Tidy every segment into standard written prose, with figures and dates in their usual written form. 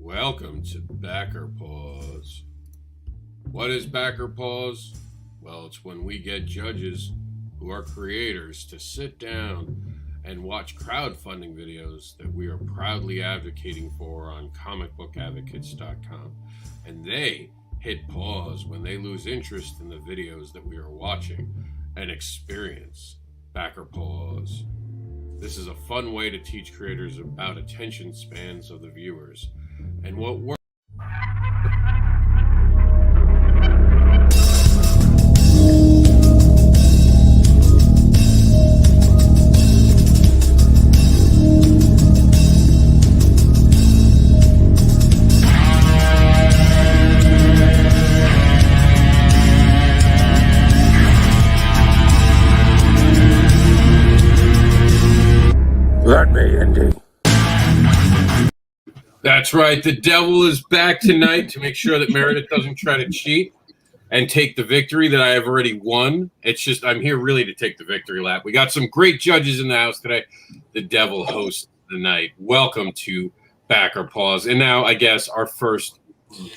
Welcome to Backer Pause. What is Backer Pause? Well, it's when we get judges who are creators to sit down and watch crowdfunding videos that we are proudly advocating for on comicbookadvocates.com. And they hit pause when they lose interest in the videos that we are watching and experience Backer Pause. This is a fun way to teach creators about attention spans of the viewers and what works. Let me, Indy. That's right. The devil is back tonight to make sure that Meredith doesn't try to cheat and take the victory that I have already won. It's just I'm here really to take the victory lap. We got some great judges in the house today. The devil hosts the night. Welcome to Backer Pause. And now, I guess, our first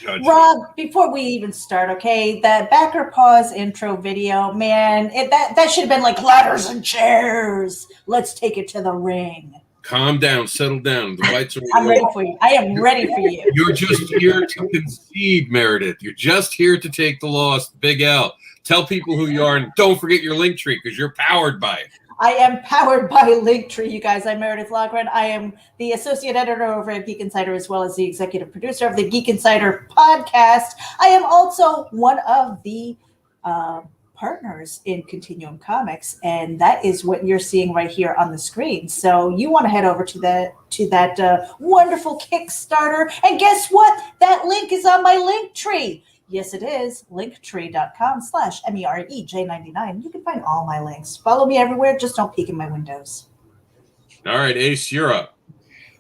judge. Rob, before we even start, okay, that Backer Pause intro video, man, that should have been like ladders and chairs. Let's take it to the ring. Calm down, settle down. The lights are I'm ready for you. I am ready for you. You're just here to concede, Meredith. You're just here to take the loss, Big L. Tell people who you are, and don't forget your link tree because you're powered by it. I am powered by Linktree, you guys. I'm Meredith Logren. I am the associate editor over at Geek Insider, as well as the executive producer of the Geek Insider podcast. I am also one of the partners in Continuum Comics, and that is what you're seeing right here on the screen. So you want to head over to that wonderful Kickstarter, and guess what? That link is on my Linktree. Yes, it is. Linktree.com/MEREJ99. You can find all my links. Follow me everywhere. Just don't peek in my windows. All right, Ace, you're up.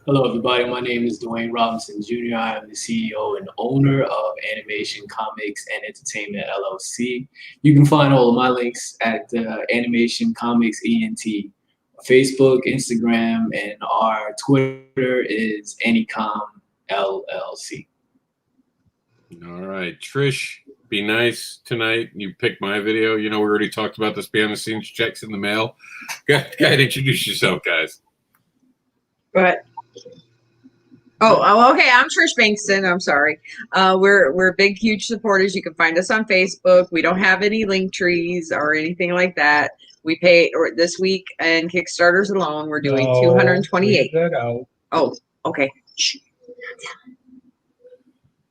Hello, everybody. My name is Dwayne Robinson Jr. I am the CEO and owner of Animation Comics and Entertainment LLC. You can find all of my links at Animation Comics ENT, Facebook, Instagram, and our Twitter is Anycom LLC. All right, Trish, be nice tonight. You picked my video. You know, we already talked about this behind the scenes checks in the mail. Go ahead, introduce yourself, guys. But oh, okay. I'm Trish Bankston. I'm sorry. We're big, huge supporters. You can find us on Facebook. We don't have any link trees or anything like that. We pay this week and Kickstarters alone. We're doing 228. Oh, okay.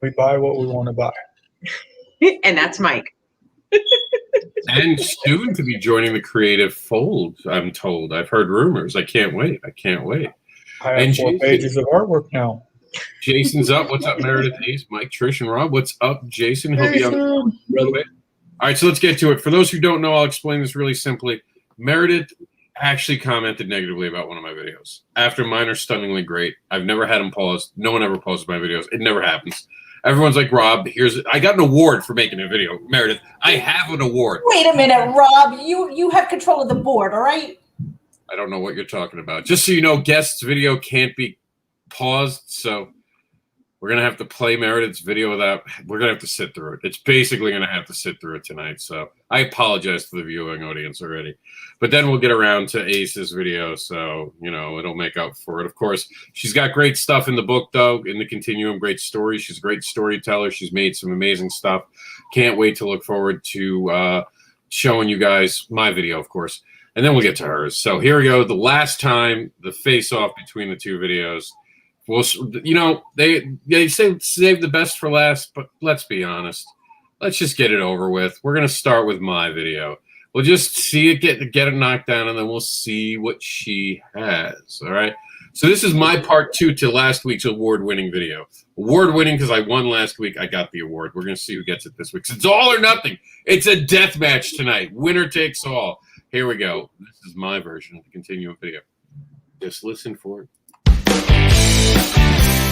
We buy what we want to buy. And that's Mike. And soon to be joining the creative fold, I'm told. I've heard rumors. I can't wait. I can't wait. I have 4 pages of artwork now. Jason's up. What's up, Meredith, Ace, Mike, Trish, and Rob? What's up, Jason? He'll be on a little bit. All right, so let's get to it. For those who don't know, I'll explain this really simply. Meredith actually commented negatively about one of my videos. After mine are stunningly great. I've never had them paused. No one ever pauses my videos. It never happens. Everyone's like, Rob, I got an award for making a video. Meredith, I have an award. Wait a minute, Rob. You have control of the board, all right? I don't know what you're talking about. Just so you know, guest's video can't be paused, so we're going to have to play Meredith's video without – we're going to have to sit through it. It's basically going to have to sit through it tonight, so I apologize to the viewing audience already. But then we'll get around to Ace's video, so, you know, it'll make up for it. Of course, she's got great stuff in the book, though, in the Continuum, great stories. She's a great storyteller. She's made some amazing stuff. Can't wait to look forward to showing you guys my video, of course. And then we'll get to hers. So here we go. The last time, the face-off between the two videos. Well, you know, they say save the best for last, but let's be honest. Let's just get it over with. We're going to start with my video. We'll just see it get it knocked down, and then we'll see what she has. All right? So this is my part 2 to last week's award-winning video. Award-winning because I won last week. I got the award. We're going to see who gets it this week. It's all or nothing. It's a death match tonight. Winner takes all. Here we go. This is my version of the Continuum video. Just listen for it.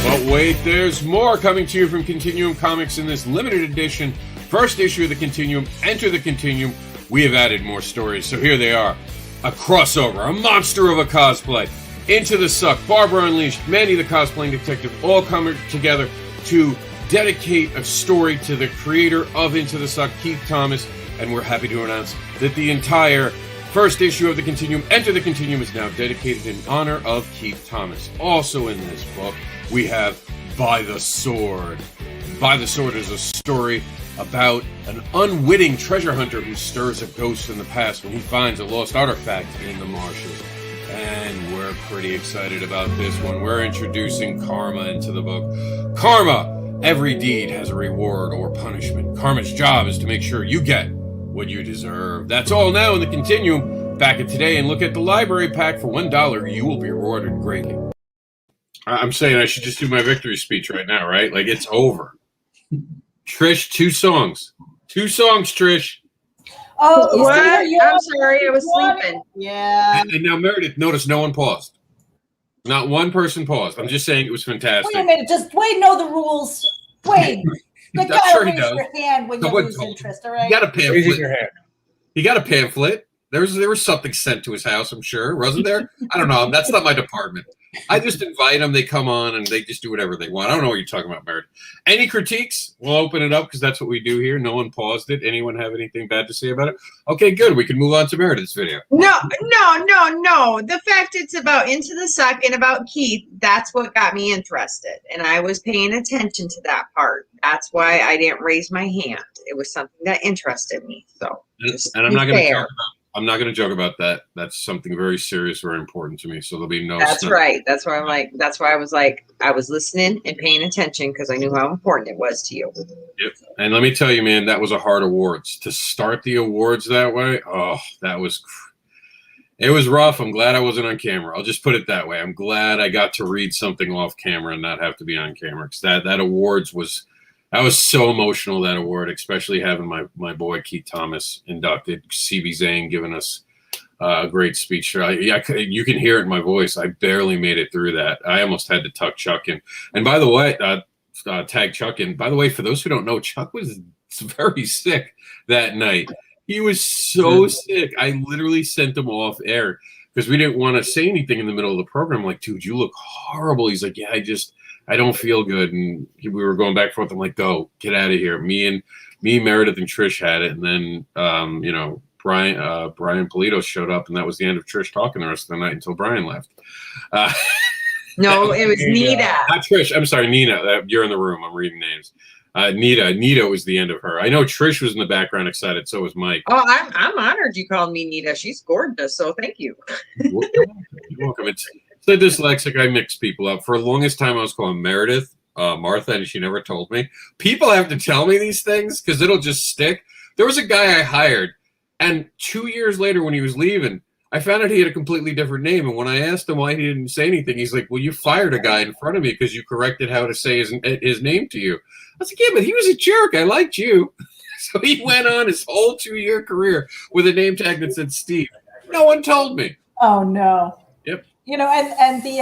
But wait, there's more coming to you from Continuum Comics in this limited edition. First issue of the Continuum. Enter the Continuum. We have added more stories, so here they are. A crossover, a monster of a cosplay. Into the Suck, Barbara Unleashed, Mandy the Cosplaying Detective, all come together to dedicate a story to the creator of Into the Suck, Keith Thomas, and we're happy to announce that the entire first issue of the Continuum, Enter the Continuum, is now dedicated in honor of Keith Thomas. Also in this book, we have By the Sword. By the Sword is a story about an unwitting treasure hunter who stirs a ghost in the past when he finds a lost artifact in the marshes. And we're pretty excited about this one. We're introducing Karma into the book. Karma! Every deed has a reward or punishment. Karma's job is to make sure you get what you deserve. That's all now in the Continuum. Back it today and look at the library pack. For $1, you will be rewarded greatly. I'm saying I should just do my victory speech right now, right? Like, it's over. Trish, 2 songs. 2 songs, Trish. Oh, What? I'm sorry, I was sleeping. Yeah. And now, Meredith, notice no one paused. Not one person paused. I'm just saying it was fantastic. Wait a minute. Just Wade know the rules. Wade, you I'm gotta sure he raise does. your hand when you Someone lose told interest, him. all right? He got a Raising pamphlet. your hand. He got a pamphlet. There was something sent to his house, I'm sure. Wasn't there? I don't know. That's not my department. I just invite them. They come on, and they just do whatever they want. I don't know what you're talking about, Meredith. Any critiques? We'll open it up because that's what we do here. No one paused it. Anyone have anything bad to say about it? Okay, good. We can move on to Meredith's video. No. The fact it's about Into the Suck and about Keith, that's what got me interested. And I was paying attention to that part. That's why I didn't raise my hand. It was something that interested me. So, And I'm not going to talk about. I'm not going to joke about that. That's something very serious, very important to me. So there'll be no. That's right. That's why I'm like. That's why I was like, I was listening and paying attention because I knew how important it was to you. Yep. And let me tell you, man, that was a hard awards to start the awards that way. Oh, that was. It was rough. I'm glad I wasn't on camera. I'll just put it that way. I'm glad I got to read something off camera and not have to be on camera because that awards was. I was so emotional, that award, especially having my boy Keith Thomas inducted, CB Zane giving us a great speech. You can hear it in my voice. I barely made it through that. I almost had to tuck Chuck in. And by the way, tag Chuck in. By the way, for those who don't know, Chuck was very sick that night. He was so sick. I literally sent him off air because we didn't want to say anything in the middle of the program. I'm like, dude, you look horrible. He's like, yeah, I don't feel good. And we were going back and forth. I'm like, go, get out of here. Me, Meredith, and Trish had it. And then, Brian Polito showed up, and that was the end of Trish talking the rest of the night until Brian left. No, it was Nita. Not Trish. I'm sorry, Nina. You're in the room. I'm reading names. Nita was the end of her. I know Trish was in the background excited. So was Mike. Oh, I'm honored you called me Nita. She's gorgeous. So thank you. You're welcome. It's the dyslexic. I mix people up. For the longest time, I was calling Meredith Martha, and she never told me. People have to tell me these things because it'll just stick. There was a guy I hired, and 2 years later when he was leaving, I found out he had a completely different name. And when I asked him why he didn't say anything, he's like, well, you fired a guy in front of me because you corrected how to say his name to you. I was like, yeah, but he was a jerk. I liked you. So he went on his whole 2-year career with a name tag that said Steve. No one told me. Oh, no. Yep. You know, and the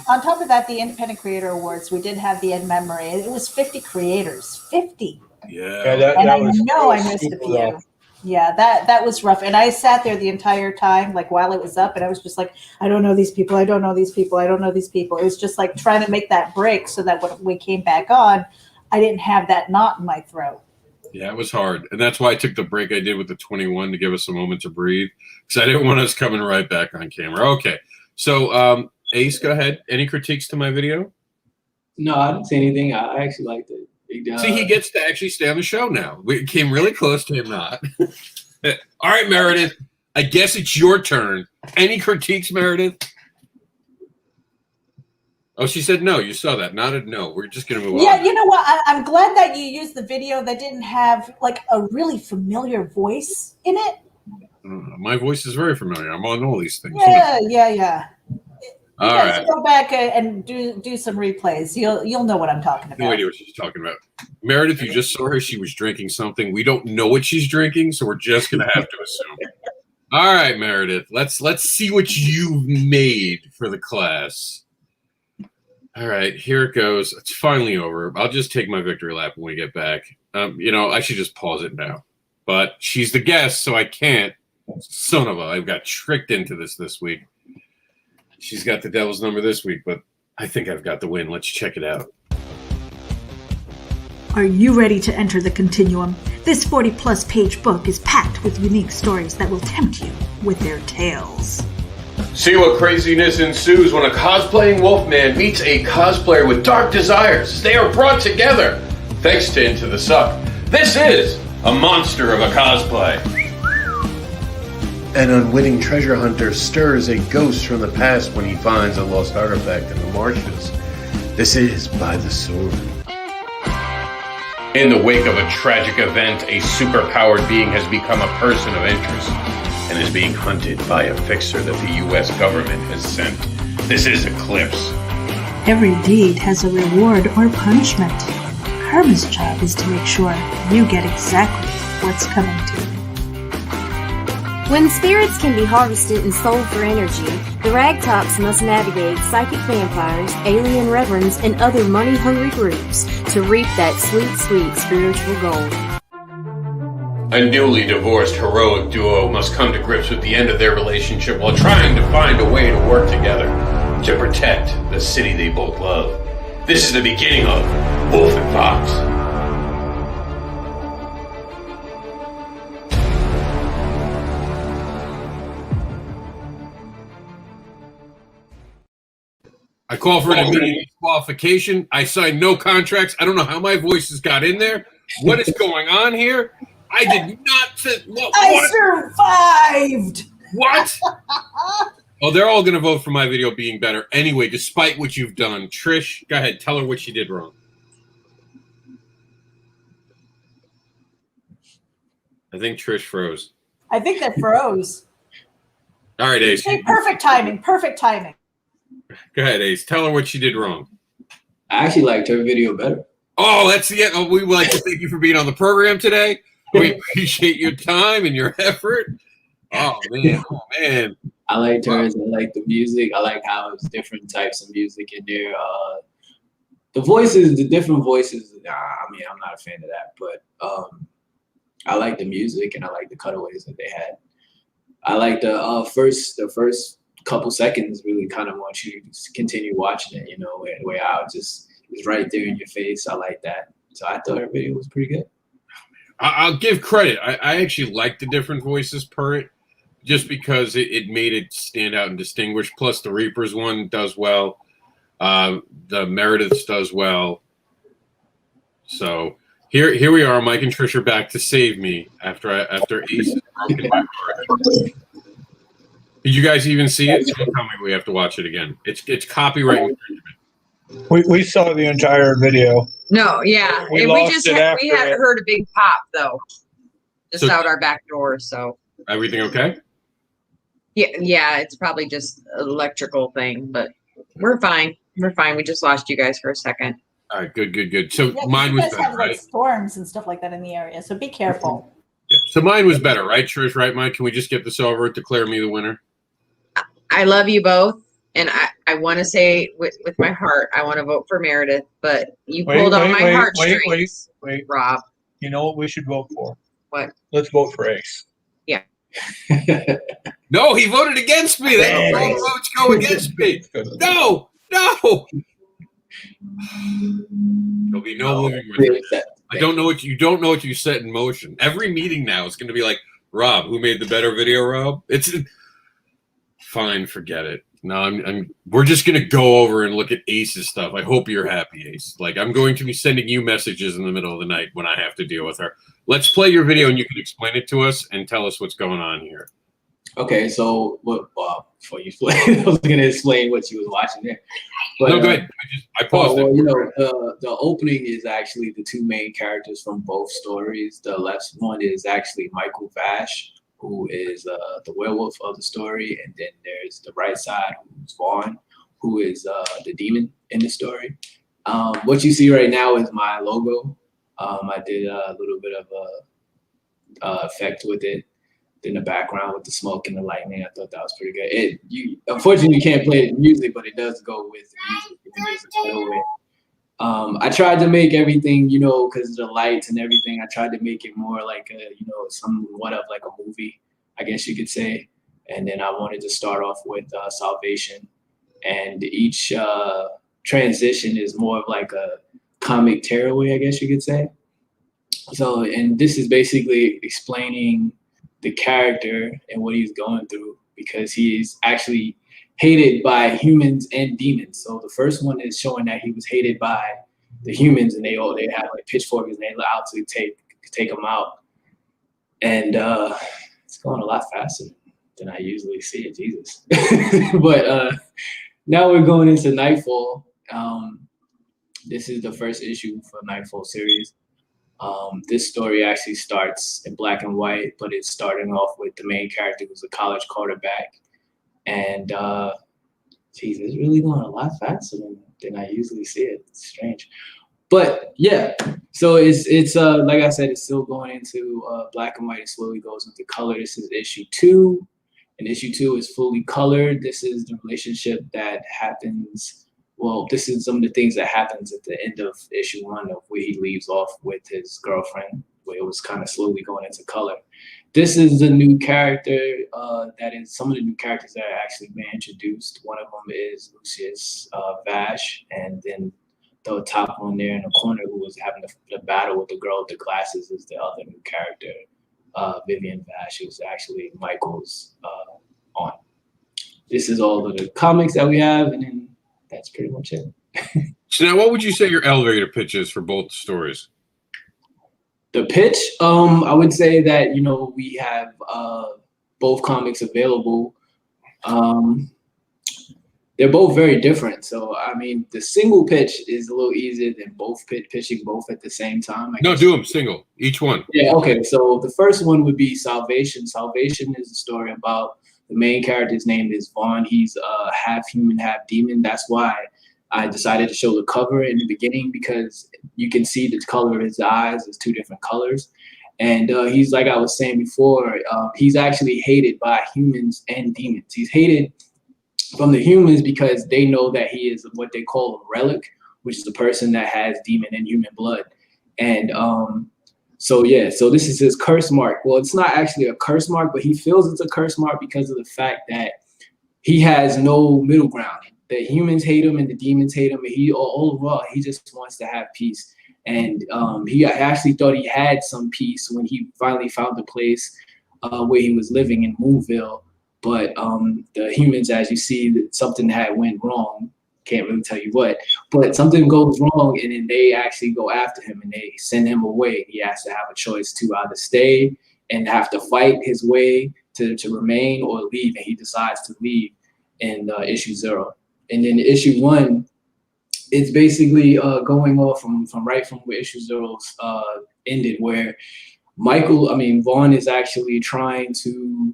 on top of that, the Independent Creator Awards, we did have the in memory. It was 50 creators. 50. Yeah. That And I was know I missed a super few. rough. Yeah, that was rough. And I sat there the entire time, like while it was up, and I was just like, I don't know these people. I don't know these people. I don't know these people. It was just like trying to make that break so that when we came back on, I didn't have that knot in my throat. Yeah, it was hard. And that's why I took the break I did with the 21 to give us a moment to breathe because I didn't want us coming right back on camera. Okay. So, Ace, go ahead. Any critiques to my video? No, I didn't say anything. I actually liked it. See, he gets to actually stay on the show now. We came really close to him not. All right, Meredith. I guess it's your turn. Any critiques, Meredith? Oh, she said no. You saw that. Nodded no. We're just going to move on. Yeah, you know what? I'm glad that you used the video that didn't have like a really familiar voice in it. My voice is very familiar. I'm on all these things. Yeah. You All guys right. go back and do some replays. You'll know what I'm talking about. No idea what she's talking about. Meredith, you just saw her. She was drinking something. We don't know what she's drinking, so we're just going to have to assume. All right, Meredith. Let's see what you've made for the class. All right, here it goes. It's finally over. I'll just take my victory lap when we get back. I should just pause it now. But she's the guest, so I can't. Son of a, I got tricked into this week. She's got the devil's number this week, but I think I've got the win. Let's check it out. Are you ready to enter the continuum? This 40-plus page book is packed with unique stories that will tempt you with their tales. See what craziness ensues when a cosplaying Wolfman meets a cosplayer with dark desires. They are brought together thanks to Into the Suck. This is a monster of a cosplay. An unwitting treasure hunter stirs a ghost from the past when he finds a lost artifact in the marshes. This is By the Sword. In the wake of a tragic event, a superpowered being has become a person of interest and is being hunted by a fixer that the U.S. government has sent. This is Eclipse. Every deed has a reward or punishment. Karma's job is to make sure you get exactly what's coming to you. When spirits can be harvested and sold for energy, the Ragtops must navigate psychic vampires, alien reverends, and other money-hungry groups to reap that sweet, sweet spiritual gold. A newly divorced heroic duo must come to grips with the end of their relationship while trying to find a way to work together to protect the city they both love. This is the beginning of Wolf and Fox. I call for an immediate disqualification. I signed no contracts. I don't know how my voices got in there. What is going on here? I did not say. I survived. What? Oh, they're all going to vote for my video being better anyway, despite what you've done. Trish, go ahead. Tell her what she did wrong. I think Trish froze. I think that froze. All right, Ace. Hey, perfect timing. Perfect timing. Go ahead, Ace. Tell her what she did wrong. I actually liked her video better. Oh, that's the end. Oh, we would like to thank you for being on the program today. We appreciate your time and your effort. Oh, man. Oh, man. I liked hers. I liked the music. I like how it was different types of music in there. The voices, the different voices, I mean, I'm not a fan of that, but I like the music and I like the cutaways that they had. I like the first couple seconds really kind of want you to continue watching it, you know, where I just was right there in your face. I like that. So I thought her video was pretty good. I'll give credit. I actually like the different voices per it, just because it made it stand out and distinguish. Plus the Reapers one does well. The Meredith's does well. So here we are. Mike and Trish are back to save me after Ace has broken my heart. Did you guys even see it? Don't tell me we have to watch it again. It's copyright infringement. We saw the entire video. No, yeah. We And lost it after we had it. heard a big pop though. Just So- out our back door, so Everything okay? yeah, it's probably just an electrical thing, but we're fine. We're fine. We just lost you guys for a second. All right, good. So Yeah, 'cause mine you was guys better, have like right? storms and stuff like that in the area, so be careful. Yeah. So mine was better, right, Trish? Right, Mike? Can we just get this over? Declare me the winner. I love you both, and I want to say with my heart, I want to vote for Meredith, but you pulled on my heartstrings, Wait. Rob. You know what we should vote for? What? Let's vote for Ace. No, he voted against me. That all the votes go against me. No. There'll be no living with it. I don't know what you set in motion. Every meeting now is going to be like, Rob, who made the better video, Rob? It's fine, forget it. No, we're just going to go over and look at Ace's stuff. I hope you're happy, Ace. Like, I'm going to be sending you messages in the middle of the night when I have to deal with her. Let's play your video and you can explain it to us and tell us what's going on here. Okay, so before you explain, I was going to explain what you was watching there. But, No, go ahead. I paused it. You know, the opening is actually the two main characters from both stories. The left one is actually Michael Vash, who is the werewolf of the story, and then there's the right side, who's Vaughn, who is the demon in the story. What you see right now is my logo. I did a little bit of a effect with it in the background with the smoke and the lightning. I thought that was pretty good. Unfortunately, you can't play the music, but it does go with the music. I tried to make everything, you know, because of the lights and everything. I tried to make it more like somewhat of like a movie, I guess you could say. And then I wanted to start off with Salvation, and each transition is more of like a comic tearaway, I guess you could say. So, and this is basically explaining the character and what he's going through, because he is actually hated by humans and demons. So the first one is showing that he was hated by the humans, and they have like pitchforks and they're out to take him out. And it's going a lot faster than I usually see it, Jesus. But now we're going into Nightfall. This is the first issue for Nightfall series. This story actually starts in black and white, but it's starting off with the main character who's a college quarterback. And geez, it's really going a lot faster than I usually see it. It's strange. But yeah, so it's like I said, it's still going into black and white. It slowly goes into color. This is issue 2, and issue 2 is fully colored. This is the relationship that happens. Well, this is some of the things that happens at the end of issue 1, of where he leaves off with his girlfriend, where it was kind of slowly going into color. This is the new character. That is some of the new characters that are actually being introduced. One of them is Lucius Vash, and then the top one there in the corner, who was having the battle with the girl with the glasses, is the other new character, Vivian Vash, who's actually Michael's aunt. This is all of the comics that we have, and then that's pretty much it. So now, what would you say your elevator pitch is for both stories? The pitch, I would say that, you know, we have both comics available. They're both very different. So, I mean, the single pitch is a little easier than both pitching both at the same time. No, do them single, each one. Yeah, okay. So the first one would be Salvation. Salvation is a story about the main character's name is Vaughn. He's half human, half demon. That's why I decided to show the cover in the beginning, because you can see the color of his eyes is 2 different colors. And he's, like I was saying before, he's actually hated by humans and demons. He's hated from the humans because they know that he is what they call a relic, which is a person that has demon and human blood. And so yeah, so this is his curse mark. Well, it's not actually a curse mark, but he feels it's a curse mark because of the fact that he has no middle ground. The humans hate him and the demons hate him, and he overall he just wants to have peace. And he actually thought he had some peace when he finally found the place where he was living in Moonville. But the humans, as you see, something had went wrong. Can't really tell you what, but something goes wrong, and then they actually go after him and they send him away. He has to have a choice to either stay and have to fight his way to remain, or leave, and he decides to leave in issue 0. And then issue 1, it's basically going off from where issue 0 ended, where Vaughn is actually trying to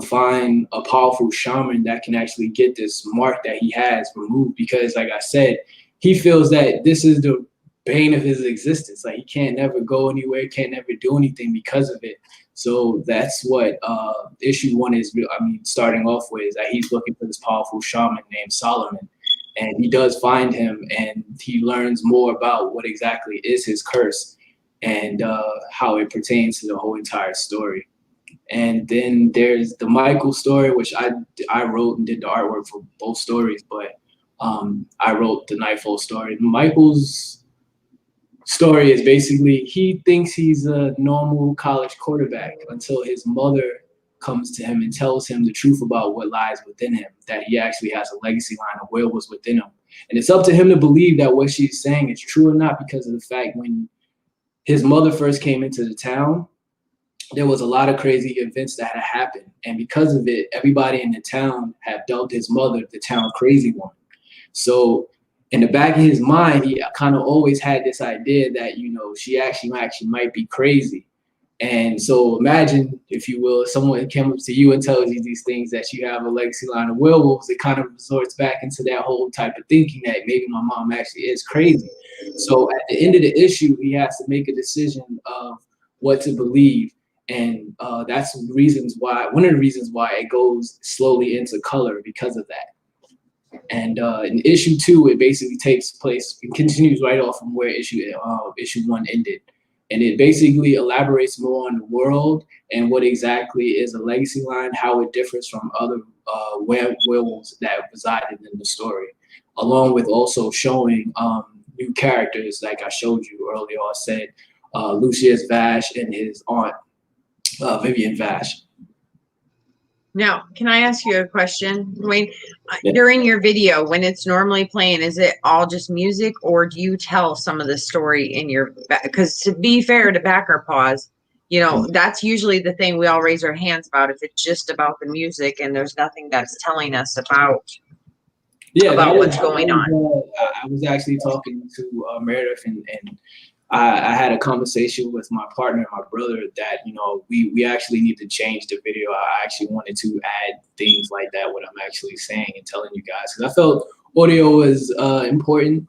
find a powerful shaman that can actually get this mark that he has removed, because, like I said, he feels that this is the bane of his existence. Like, he can't never go anywhere, can't never do anything because of it. So that's what issue 1 is, starting off with, is that he's looking for this powerful shaman named Solomon. And he does find him, and he learns more about what exactly is his curse and how it pertains to the whole entire story. And then there's the Michael story, which I wrote and did the artwork for both stories, but I wrote the Nightfall story. Michael's story is basically, he thinks he's a normal college quarterback until his mother comes to him and tells him the truth about what lies within him, that he actually has a legacy line of werewolves within him. And it's up to him to believe that what she's saying is true or not, because of the fact when his mother first came into the town, there was a lot of crazy events that had happened. And because of it, everybody in the town had dubbed his mother the town crazy one. So in the back of his mind, he kind of always had this idea that, you know, she actually might be crazy. And so imagine, if you will, if someone came up to you and tells you these things, that you have a legacy line of werewolves, it kind of resorts back into that whole type of thinking that maybe my mom actually is crazy. So at the end of the issue, he has to make a decision of what to believe. And that's one of the reasons why it goes slowly into color, because of that. And in issue 2, it basically takes place, it continues right off from where issue 1 ended. And it basically elaborates more on the world and what exactly is a legacy line, how it differs from other werewolves that resided in the story, along with also showing new characters like I showed you earlier. I said Lucius Vash and his aunt, Vivian Vash. Now, can I ask you a question, Dwayne? During your video, when it's normally playing, is it all just music, or do you tell some of the story in your? Because to be fair to Backer Pause, you know, that's usually the thing we all raise our hands about. If it's just about the music and there's nothing that's telling us about what's going on. I was actually talking to Meredith, and I had a conversation with my partner and my brother that, you know, we actually need to change the video. I actually wanted to add things like that, what I'm actually saying and telling you guys, because I felt audio was important.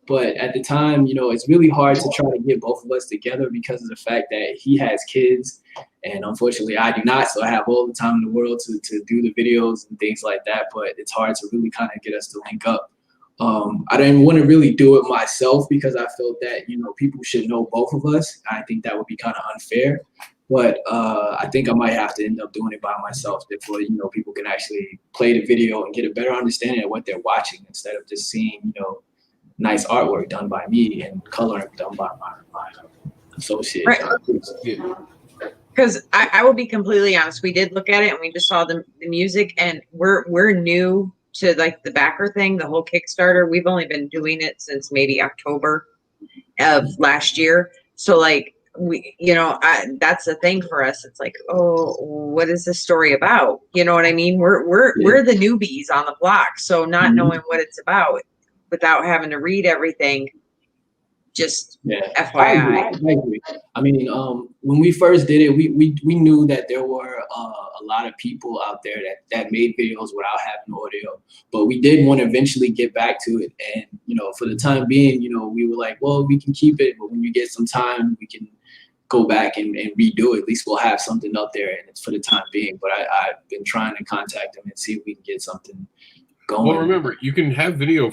But at the time, you know, it's really hard to try to get both of us together because of the fact that he has kids and unfortunately I do not. So I have all the time in the world to do the videos and things like that. But it's hard to really kind of get us to link up. I didn't want to really do it myself because I felt that, you know, people should know both of us. I think that would be kind of unfair. But I think I might have to end up doing it by myself before, you know, people can actually play the video and get a better understanding of what they're watching instead of just seeing, you know, nice artwork done by me and coloring done by my associate. Right. Because I will be completely honest, we did look at it and we just saw the music, and we're new to like the backer thing, the whole Kickstarter. We've only been doing it since maybe October of last year. So like we, you know, that's the thing for us. It's like, oh, what is this story about? You know what I mean? We're the newbies on the block. So not knowing what it's about without having to read everything, just FYI. I agree. I mean, when we first did it, we knew that there were a lot of people out there that made videos without having audio, but we did want to eventually get back to it. And, you know, for the time being, you know, we were like, well, we can keep it, but when you get some time, we can go back and redo it. At least we'll have something up there, and it's for the time being. But I've been trying to contact them and see if we can get something going. Well, remember, you can have audio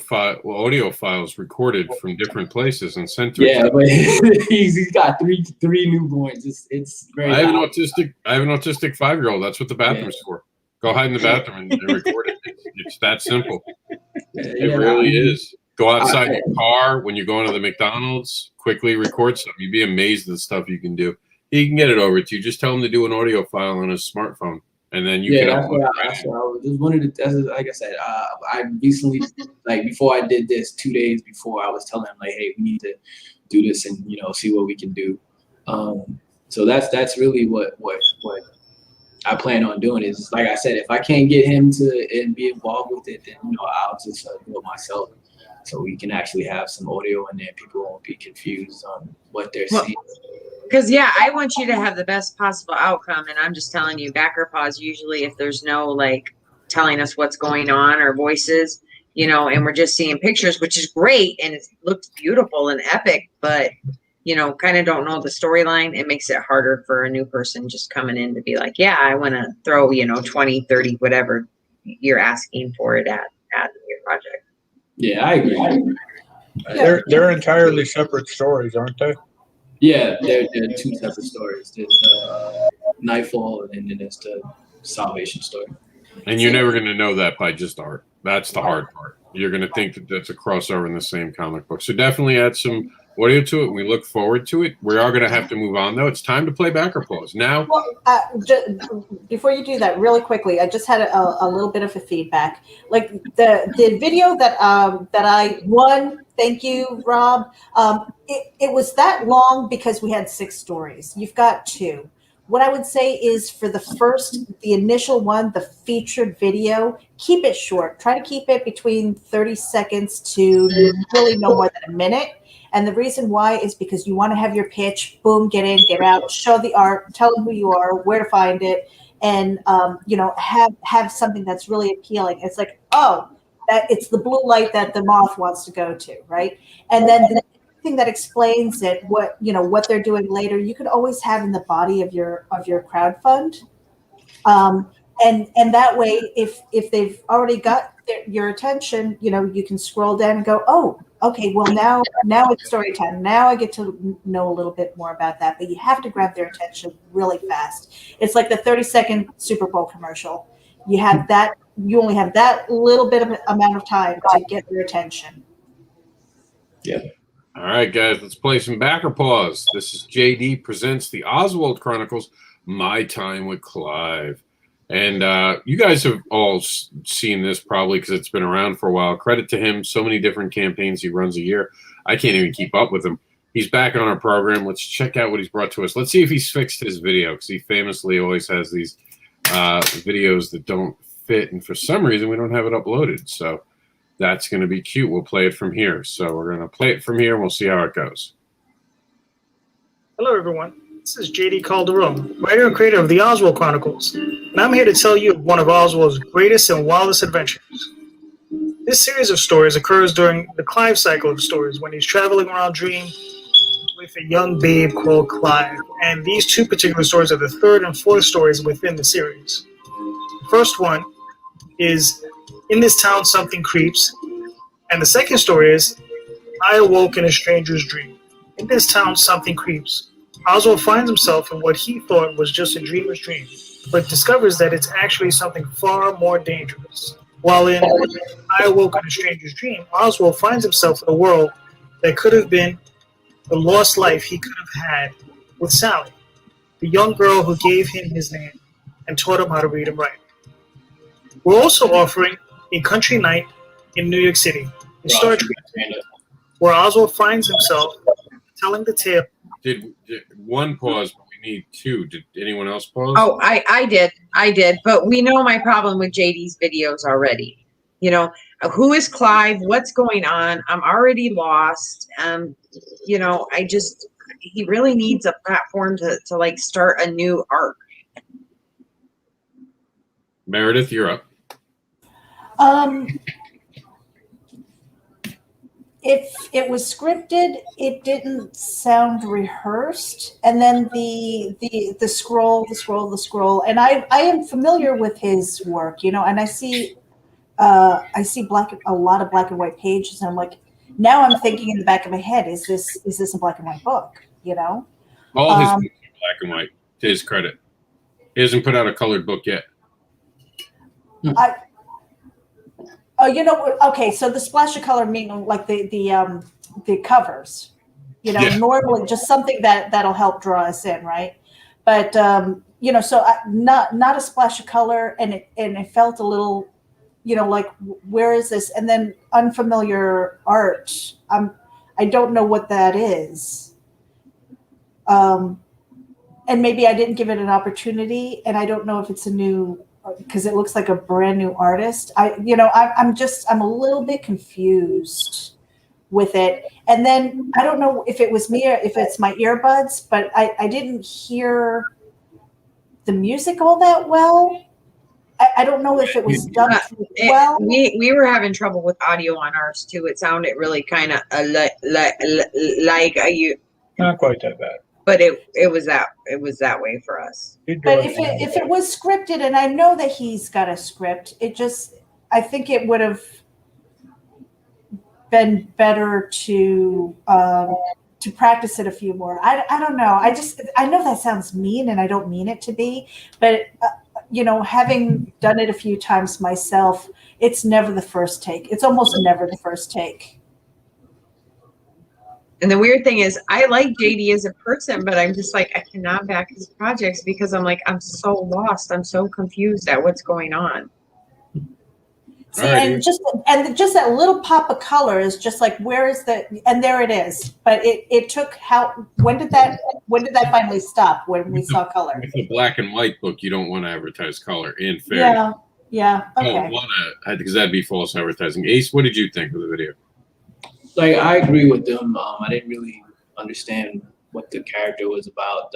files recorded from different places and sent to Yeah, but he's got three newborns. It's very. I have an autistic 5-year-old. That's what the bathroom's for. Go hide in the bathroom and record it. It's that simple. It really is. Go outside your car when you're going to the McDonald's. Quickly record something. You'd be amazed at the stuff you can do. He can get it over to you. Just tell him to do an audio file on his smartphone. And then you can upload it. Like I said, I recently, like before I did this, 2 days before, I was telling him like, hey, we need to do this and, you know, see what we can do. So that's really what I plan on doing is, like I said, if I can't get him to be involved with it, then, you know, I'll just do it myself. So we can actually have some audio in there. People won't be confused on what they're seeing. Because, yeah, I want you to have the best possible outcome. And I'm just telling you, Backer Pause, usually if there's no, like, telling us what's going on or voices, you know, and we're just seeing pictures, which is great. And it looks beautiful and epic. But, you know, kind of don't know the storyline. It makes it harder for a new person just coming in to be like, yeah, I want to throw, you know, 20, 30, whatever you're asking for it at your project. Yeah, I agree. They're entirely separate stories, aren't they? Yeah, they're two separate stories. There's Nightfall, and then there's the Salvation story. And you're never going to know that by just art. That's the hard part. You're going to think that that's a crossover in the same comic book. So definitely add some audio to it. We look forward to it. We are going to have to move on, though. It's time to play Backer Pause. Now, before you do that, really quickly, I just had a little bit of a feedback. Like the video that I won, thank you, Rob. It was that long because we had 6 stories. You've got 2. What I would say is for the initial one, the featured video, keep it short. Try to keep it between 30 seconds to really no more than a minute. And the reason why is because you want to have your pitch, boom, get in, get out, show the art, tell them who you are, where to find it, and you know, have something that's really appealing. It's like, oh, that it's the blue light that the moth wants to go to, right? And then the thing that explains it, what they're doing later, you can always have in the body of your crowdfund. And that way, if they've already got your attention, you know, you can scroll down and go, oh, okay, well now it's story time. Now I get to know a little bit more about that. But you have to grab their attention really fast. It's like the 30-second Super Bowl commercial. You have that you only have that little bit of amount of time to get their attention. Yeah. All right, guys, let's play some backer pause. This is JD presents the Oswald Chronicles, My Time with Clive. And you guys have all seen this probably because it's been around for a while. Credit to him. So many different campaigns he runs a year. I can't even keep up with him. He's back on our program. Let's check out what he's brought to us. Let's see if he's fixed his video, because he famously always has these videos that don't fit. And for some reason, we don't have it uploaded. So that's going to be cute. We'll play it from here. So we're going to play it from here, and we'll see how it goes. Hello, everyone. This is JD Calderon, writer and creator of the Oswald Chronicles, and I'm here to tell you of one of Oswald's greatest and wildest adventures. This series of stories occurs during the Clive cycle of stories, when he's traveling around Dream with a young babe called Clive, and these two particular stories are the third and fourth stories within the series. The first one is In This Town Something Creeps, and the second story is I Awoke in a Stranger's Dream. In this town something creeps. Oswald finds himself in what he thought was just a dreamer's dream, but discovers that it's actually something far more dangerous. While in I Awoke in a Stranger's Dream, Oswald finds himself in a world that could have been the lost life he could have had with Sally, the young girl who gave him his name and taught him how to read and write. We're also offering a country night in New York City, in Star Trek, where Oswald finds himself telling the tale. Did one pause, but we need two. Did anyone else pause? Oh, I did. But we know my problem with JD's videos already. You know, who is Clive? What's going on? I'm already lost. You know, he really needs a platform to like start a new arc. Meredith, you're up. If it was scripted, it didn't sound rehearsed. And then the scroll, and I am familiar with his work, you know, and I see a lot of black and white pages, and I'm like, now I'm thinking in the back of my head, is this a black and white book, you know? All his books are black and white, to his credit. He hasn't put out a colored book yet. Oh, you know, okay. So the splash of color mean like the covers, you know, Yeah. normally just something that'll help draw us in, right? But you know, so not a splash of color, and it felt a little, you know, like where is this? And then unfamiliar art. I don't know what that is. And maybe I didn't give it an opportunity, and I don't know if it's a new. Because it looks like a brand new artist. I'm a little bit confused with it. And then I don't know if it was me or if it's my earbuds, but I didn't hear the music all that well. I don't know if it was done well. We were having trouble with audio on ours too. It sounded really kind of like you. Not quite that bad. But it was that way for us. But if it was scripted, and I know that he's got a script, I think it would have been better to practice it a few more. I don't know. I know that sounds mean, and I don't mean it to be, but you know, having done it a few times myself, it's never the first take. It's almost never the first take. And the weird thing is, I like JD as a person, but I'm just like, I cannot back his projects because I'm like, I'm so lost. I'm so confused at what's going on. See, and just that little pop of color is just like, where is the? And there it is. But it took when did that finally stop? When we saw color? With a black and white book, you don't want to advertise color. In fairness, yeah, okay. Don't want to, because that'd be false advertising. Ace, what did you think of the video? Like, I agree with them. I didn't really understand what the character was about.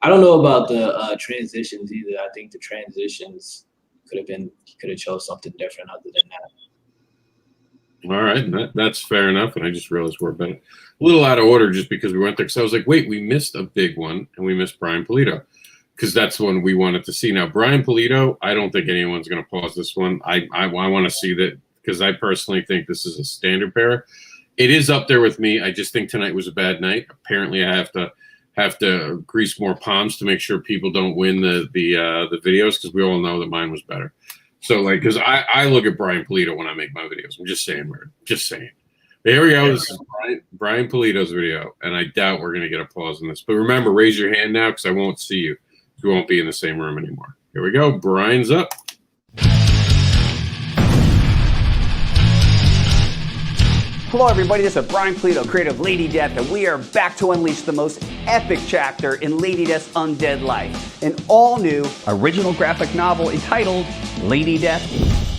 I don't know about the transitions either. I think the transitions could have chose something different other than that. All right, that's fair enough. And I just realized we're a little out of order just because we went there. So I was like, wait, we missed a big one, and we missed Brian Pulido, because that's the one we wanted to see. Now, Brian Pulido, I don't think anyone's going to pause this one. I want to see that, because I personally think this is a standard bearer. It is up there with me. I just think tonight was a bad night. Apparently, I have to grease more palms to make sure people don't win the videos, because we all know that mine was better. So like, because I look at Brian Polito when I make my videos. I'm just saying, just saying. But here we go. This is Brian Polito's video, and I doubt we're gonna get a pause on this. But remember, raise your hand now because I won't see you. We won't be in the same room anymore. Here we go. Brian's up. Hello everybody, this is Brian Polito, creator of Lady Death, and we are back to unleash the most epic chapter in Lady Death's undead life. An all-new original graphic novel entitled Lady Death,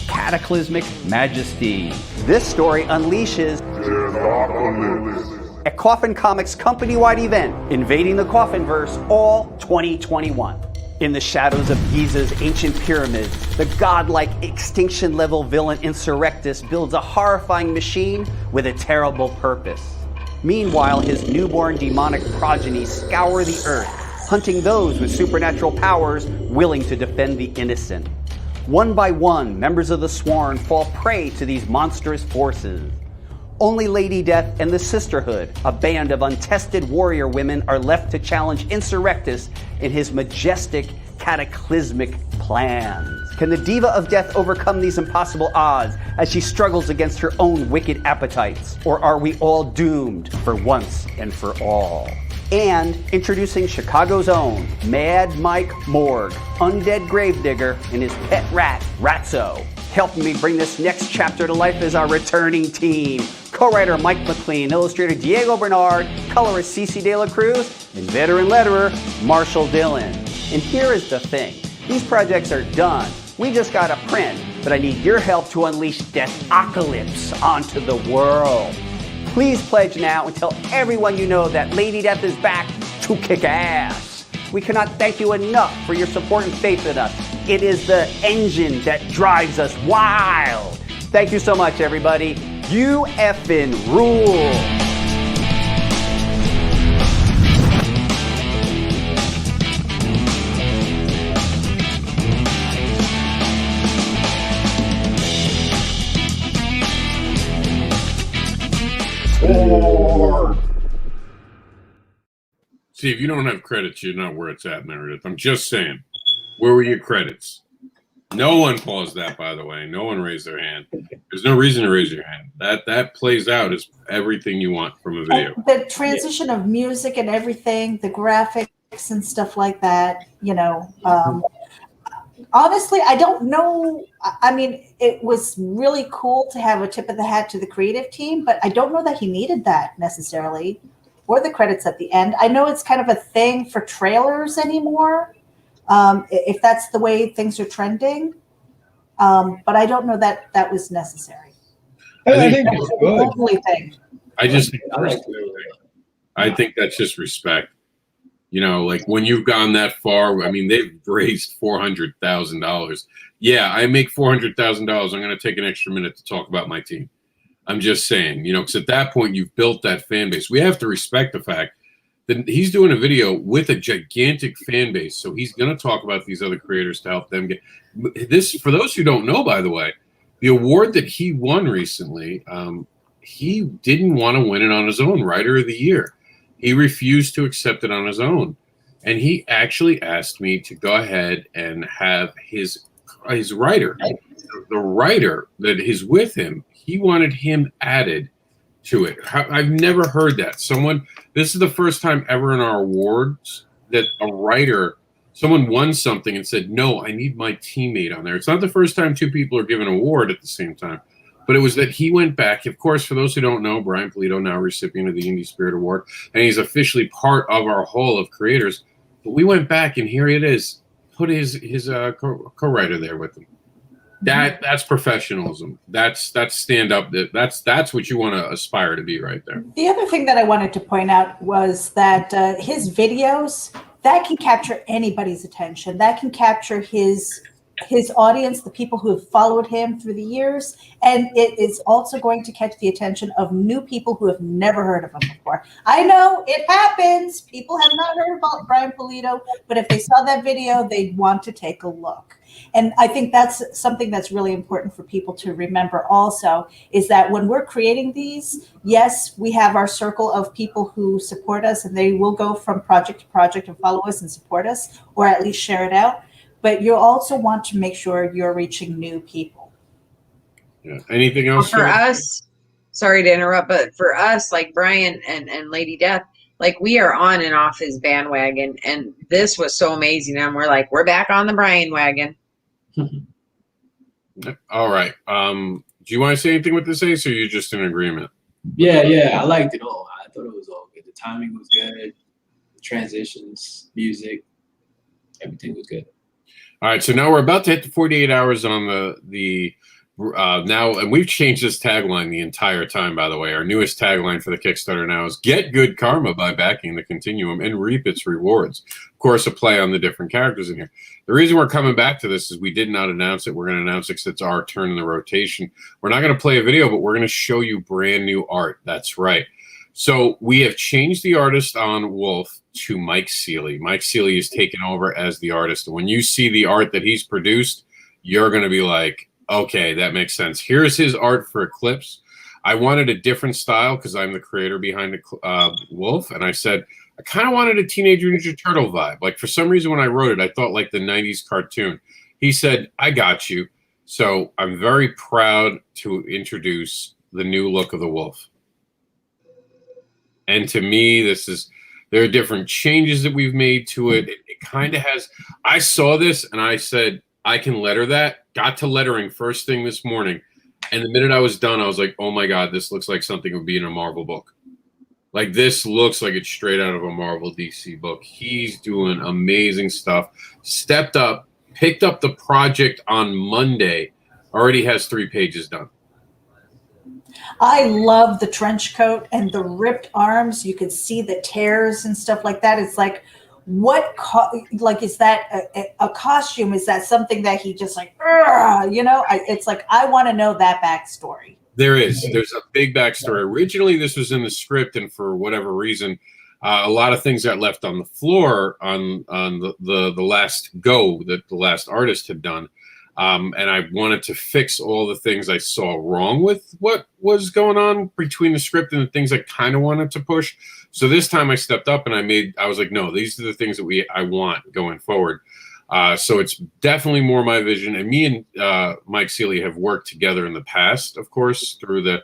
Cataclysmic Majesty. This story unleashes a Coffin Comics company-wide event, invading the Coffinverse all 2021. In the shadows of Giza's ancient pyramids, the godlike extinction-level villain Insurrectus builds a horrifying machine with a terrible purpose. Meanwhile, his newborn demonic progeny scour the earth, hunting those with supernatural powers willing to defend the innocent. One by one, members of the Sworn fall prey to these monstrous forces. Only Lady Death and the Sisterhood, a band of untested warrior women, are left to challenge Insurrectus in his majestic, cataclysmic plans. Can the Diva of Death overcome these impossible odds as she struggles against her own wicked appetites? Or are we all doomed for once and for all? And introducing Chicago's own Mad Mike Morgue, undead gravedigger, and his pet rat, Ratso. Helping me bring this next chapter to life is our returning team. Co-writer Mike McLean, illustrator Diego Bernard, colorist Cece De La Cruz, and veteran letterer Marshall Dillon. And here is the thing. These projects are done. We just got to print, but I need your help to unleash Death-ocalypse onto the world. Please pledge now and tell everyone you know that Lady Death is back to kick ass. We cannot thank you enough for your support and faith in us. It is the engine that drives us wild. Thank you so much, everybody. You effing rule. See, if you don't have credits, you're not where it's at, Meredith. I'm just saying. Where were your credits? No one paused that, by the way. No one raised their hand. There's no reason to raise your hand. That plays out as everything you want from a video. And the transition of music and everything, the graphics and stuff like that, you know. Honestly, I don't know. I mean, it was really cool to have a tip of the hat to the creative team, but I don't know that he needed that necessarily, or the credits at the end. I know it's kind of a thing for trailers anymore, if that's the way things are trending. But I don't know that that was necessary. I think it's good. I think that's just respect. You know, like when you've gone that far, I mean, they've raised $400,000. Yeah, I make $400,000. I'm going to take an extra minute to talk about my team. I'm just saying, you know, because at that point you've built that fan base. We have to respect the fact that he's doing a video with a gigantic fan base. So he's going to talk about these other creators to help them get this. For those who don't know, by the way, the award that he won recently, he didn't want to win it on his own, Writer of the Year. He refused to accept it on his own. And he actually asked me to go ahead and have his writer, the writer that is with him, he wanted him added to it. I've never heard that. This is the first time ever in our awards that a writer, someone won something and said, no, I need my teammate on there. It's not the first time two people are given an award at the same time. But it was that he went back. Of course, for those who don't know, Brian Polito, now recipient of the Indie Spirit Award, and he's officially part of our Hall of Creators. But we went back, and here it is. Put his co-writer there with him. That's professionalism. That's stand up. That's what you want to aspire to be right there. The other thing that I wanted to point out was that his videos, that can capture anybody's attention. That can capture his audience, the people who have followed him through the years, and it is also going to catch the attention of new people who have never heard of him before. I know it happens. People have not heard about Brian Polito, but if they saw that video, they'd want to take a look. And I think that's something that's really important for people to remember also, is that when we're creating these, yes, we have our circle of people who support us, and they will go from project to project and follow us and support us, or at least share it out. but you also want to make sure you're reaching new people. Yeah. Anything else For us, sorry to interrupt, but for us, like Brian and Lady Death, like we are on and off his bandwagon, and this was so amazing. And we're like, we're back on the Brian wagon. All right. Do you want to say anything with this, Ace, or are you just in agreement? Yeah, I liked it all. I thought it was all good. The timing was good. The transitions, music, everything was good. All right, so now we're about to hit the 48 hours on the now, and we've changed this tagline the entire time, by the way. Our newest tagline for the Kickstarter now is "Get good karma by backing the Continuum and reap its rewards." Of course, a play on the different characters in here. The reason we're coming back to this is we did not announce it. We're going to announce it because it's our turn in the rotation. We're not going to play a video, but we're going to show you brand new art. That's right. So we have changed the artist on Wolf to Mike Seeley. Mike Seeley is taken over as the artist. And when you see the art that he's produced, you're going to be like, okay, that makes sense. Here's his art for Eclipse. I wanted a different style because I'm the creator behind Wolf. And I said, I kind of wanted a Teenage Mutant Ninja Turtle vibe. Like, for some reason, when I wrote it, I thought like the 90s cartoon. He said, I got you. So I'm very proud to introduce the new look of the Wolf. And to me, there are different changes that we've made to it. It kind of has, I saw this and I said, I can letter that. Got to lettering first thing this morning. And the minute I was done, I was like, oh my God, this looks like something would be in a Marvel book. Like, this looks like it's straight out of a Marvel DC book. He's doing amazing stuff. Stepped up, picked up the project on Monday, already has 3 pages done. I love the trench coat and the ripped arms. You could see the tears and stuff like that. It's like, is that a costume? Is that something that he just like, it's like, I want to know that backstory. There's a big backstory. Originally, this was in the script, and for whatever reason, a lot of things got left on the floor on the last go that the last artist had done. And I wanted to fix all the things I saw wrong with what was going on between the script and the things I kind of wanted to push. So this time I stepped up and I was like, no, these are the things that I want going forward. So it's definitely more my vision. And me and Mike Seeley have worked together in the past, of course, through the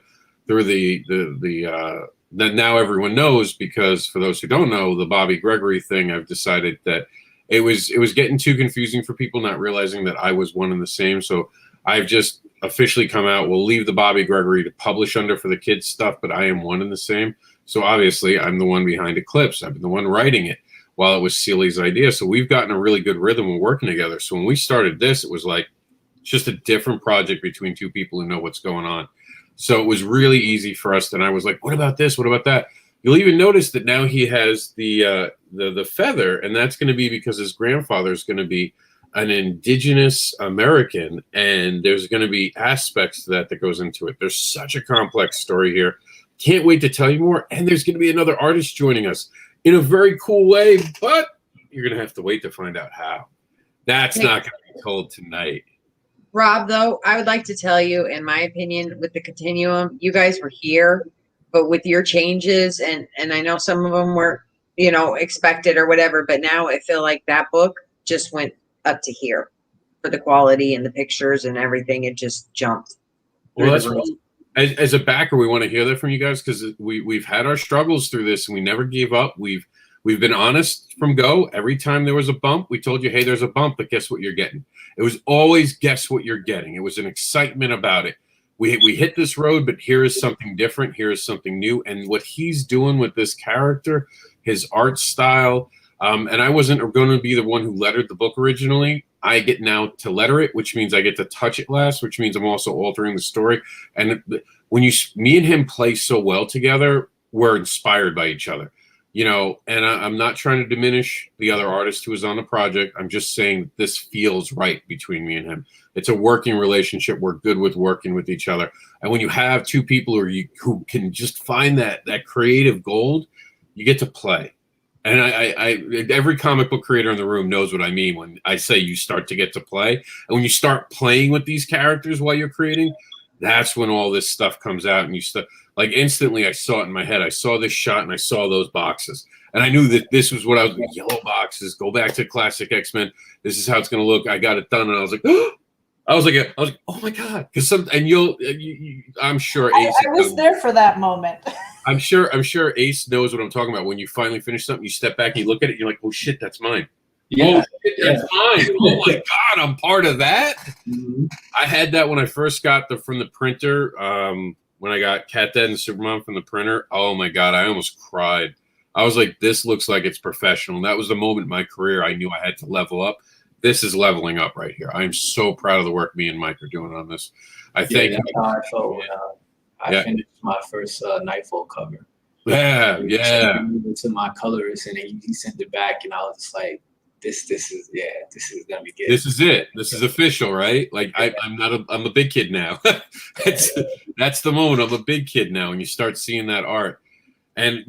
that now everyone knows, because for those who don't know, the Bobby Gregory thing, I've decided that it was getting too confusing for people, not realizing that I was one and the same. So I've just officially come out. We'll leave the Bobby Gregory to publish under for the kids stuff, but I am one and the same. So obviously I'm the one behind Eclipse. I've been the one writing it while it was Seeley's idea. So we've gotten a really good rhythm of working together. So when we started this, it was like just a different project between two people who know what's going on. So it was really easy for us. And I was like, what about this? What about that? You'll even notice that now he has the feather, and that's going to be because his grandfather is going to be an indigenous American, and there's going to be aspects to that goes into it. There's such a complex story here. Can't wait to tell you more. And there's going to be another artist joining us in a very cool way, but you're going to have to wait to find out how. That's not going to be told tonight. Rob, though, I would like to tell you, in my opinion, with the Continuum, you guys were here, but with your changes, and I know some of them were, expected or whatever, but now I feel like that book just went up to here for the quality and the pictures and everything. It just jumped. Well, that's as a backer, we want to hear that from you guys, because we've had our struggles through this and we never gave up. We've been honest from go. Every time there was a bump, we told you, hey, there's a bump, but guess what you're getting? It was always guess what you're getting. It was an excitement about it. We hit this road, but here is something different. Here is something new. And what he's doing with this character, his art style, and I wasn't going to be the one who lettered the book originally. I get now to letter it, which means I get to touch it last, which means I'm also altering the story. And when me and him play so well together, we're inspired by each other. And I'm not trying to diminish the other artist who was on the project. I'm just saying this feels right between me and him. It's a working relationship. We're good with working with each other. And when you have two people who can just find that creative gold, you get to play. And every comic book creator in the room knows what I mean when I say you start to get to play. And when you start playing with these characters while you're creating, that's when all this stuff comes out. And Like instantly I saw it in my head. I saw this shot and I saw those boxes. And I knew that this was what I was going to, yellow boxes, go back to classic X-Men. This is how it's going to look. I got it done. And I was like, I was like, oh my God. Cause I'm sure Ace. I was there for that moment. I'm sure Ace knows what I'm talking about. When you finally finish something, you step back and you look at it, you're like, oh shit, that's mine. Yeah. Oh shit, that's mine. Oh my God, I'm part of that. Mm-hmm. I had that when I first got from the printer. When I got Cat Dad and Supermom from the printer, oh my God, I almost cried. I was like, this looks like it's professional. And that was the moment in my career I knew I had to level up. This is leveling up right here. I'm so proud of the work me and Mike are doing on this. I think that's how I felt when I finished my first Nightfall cover. Yeah. To my colorist, and then he sent it back, and I was just like, this is gonna be good. This is it. This is official, right? Like I'm a big kid now. That's the moment. I'm a big kid now, and you start seeing that art. And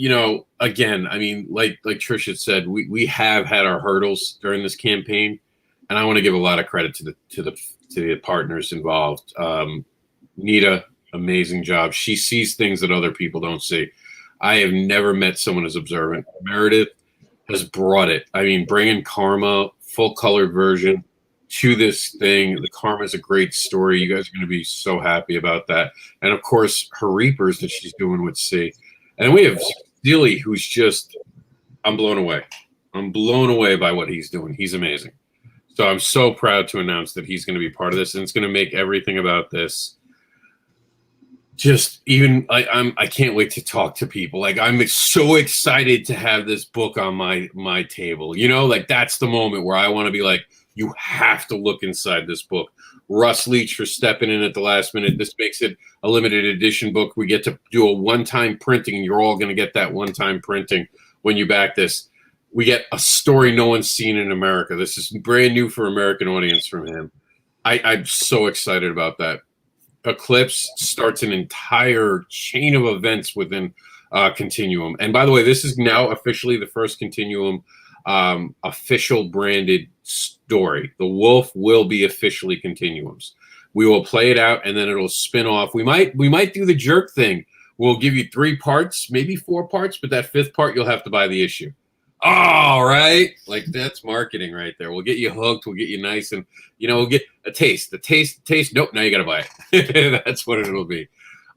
again, I mean, like Trish had said, we have had our hurdles during this campaign, and I want to give a lot of credit to the partners involved. Nita, amazing job. She sees things that other people don't see. I have never met someone as observant. Meredith has brought it. I mean, bringing Karma, full colored version to this thing. The Karma is a great story. You guys are going to be so happy about that. And of course, her Reapers that she's doing with C. And we have Steely, who's just, I'm blown away. I'm blown away by what he's doing. He's amazing. So I'm so proud to announce that he's going to be part of this, and it's going to make everything about this just even I can't wait to talk to people. Like, I'm so excited to have this book on my table. Like that's the moment where I want to be like, you have to look inside this book. Russ Leach for stepping in at the last minute. This makes it a limited edition book. We get to do a one-time printing, and you're all going to get that one-time printing when you back this. We get a story no one's seen in America. This is brand new for American audience from him. I'm so excited about that. Eclipse starts an entire chain of events within Continuum. And by the way, this is now officially the first Continuum official branded story. The Wolf will be officially Continuums. We will play it out, and then it'll spin off. We might do the jerk thing. We'll give you 3 parts, maybe 4 parts, but that 5th part you'll have to buy the issue. All right, like that's marketing right there. We'll get you hooked. We'll get you nice, and we'll get a taste. The taste. Nope, now you got to buy it. That's what it'll be.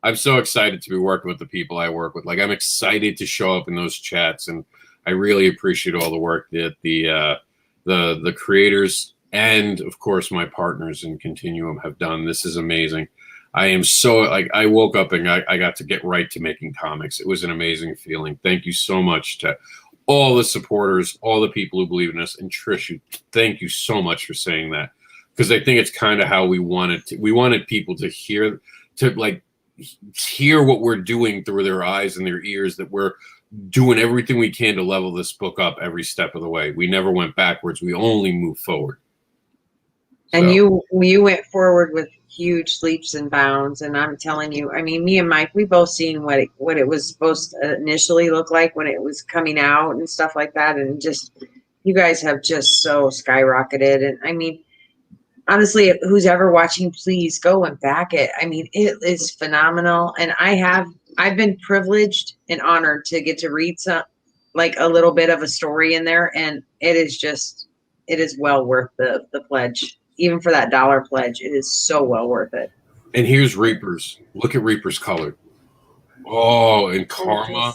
I'm so excited to be working with the people I work with. Like, I'm excited to show up in those chats, and I really appreciate all the work that the creators and of course my partners in Continuum have done. This is amazing. I am so I woke up and I got to get right to making comics. It was an amazing feeling. Thank you so much to all the supporters, all the people who believe in us, and Trish, thank you so much for saying that, because I think it's kind of how we wanted to. We wanted people to hear what we're doing through their eyes and their ears, that we're doing everything we can to level this book up every step of the way. We never went backwards. We only moved forward. And you went forward with huge leaps and bounds. And I'm telling you, I mean, me and Mike, we both seen what it was supposed to initially look like when it was coming out and stuff like that. And just, you guys have just so skyrocketed. And I mean, honestly, who's ever watching, please go and back it. I mean, it is phenomenal. And I've been privileged and honored to get to read a little bit of a story in there. And it is well worth the pledge. Even for that $1 pledge, it is so well worth it. And here's Reapers. Look at Reapers colored. Oh, and Karma.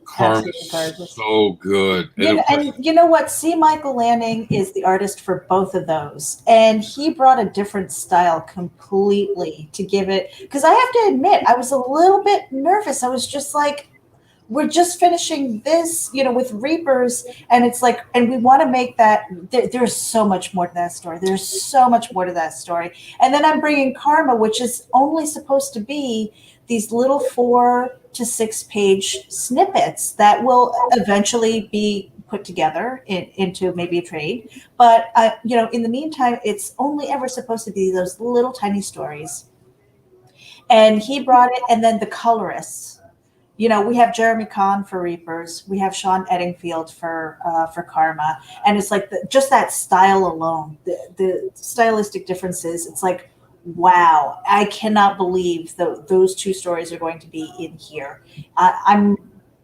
Karma's so good. And you know what? C. Michael Lanning is the artist for both of those. And he brought a different style completely to give it. Because I have to admit, I was a little bit nervous. I was just like, we're just finishing this, with Reapers, and it's like, and we want to make that, there's so much more to that story. There's so much more to that story. And then I'm bringing Karma, which is only supposed to be these little 4 to 6 page snippets that will eventually be put together into maybe a trade. But, in the meantime, it's only ever supposed to be those little tiny stories. And he brought it, and then the colorists. We have Jeremy Kahn for Reapers. We have Sean Eddingfield for Karma. And it's like just that style alone, the stylistic differences. It's like, wow, I cannot believe those two stories are going to be in here. I'm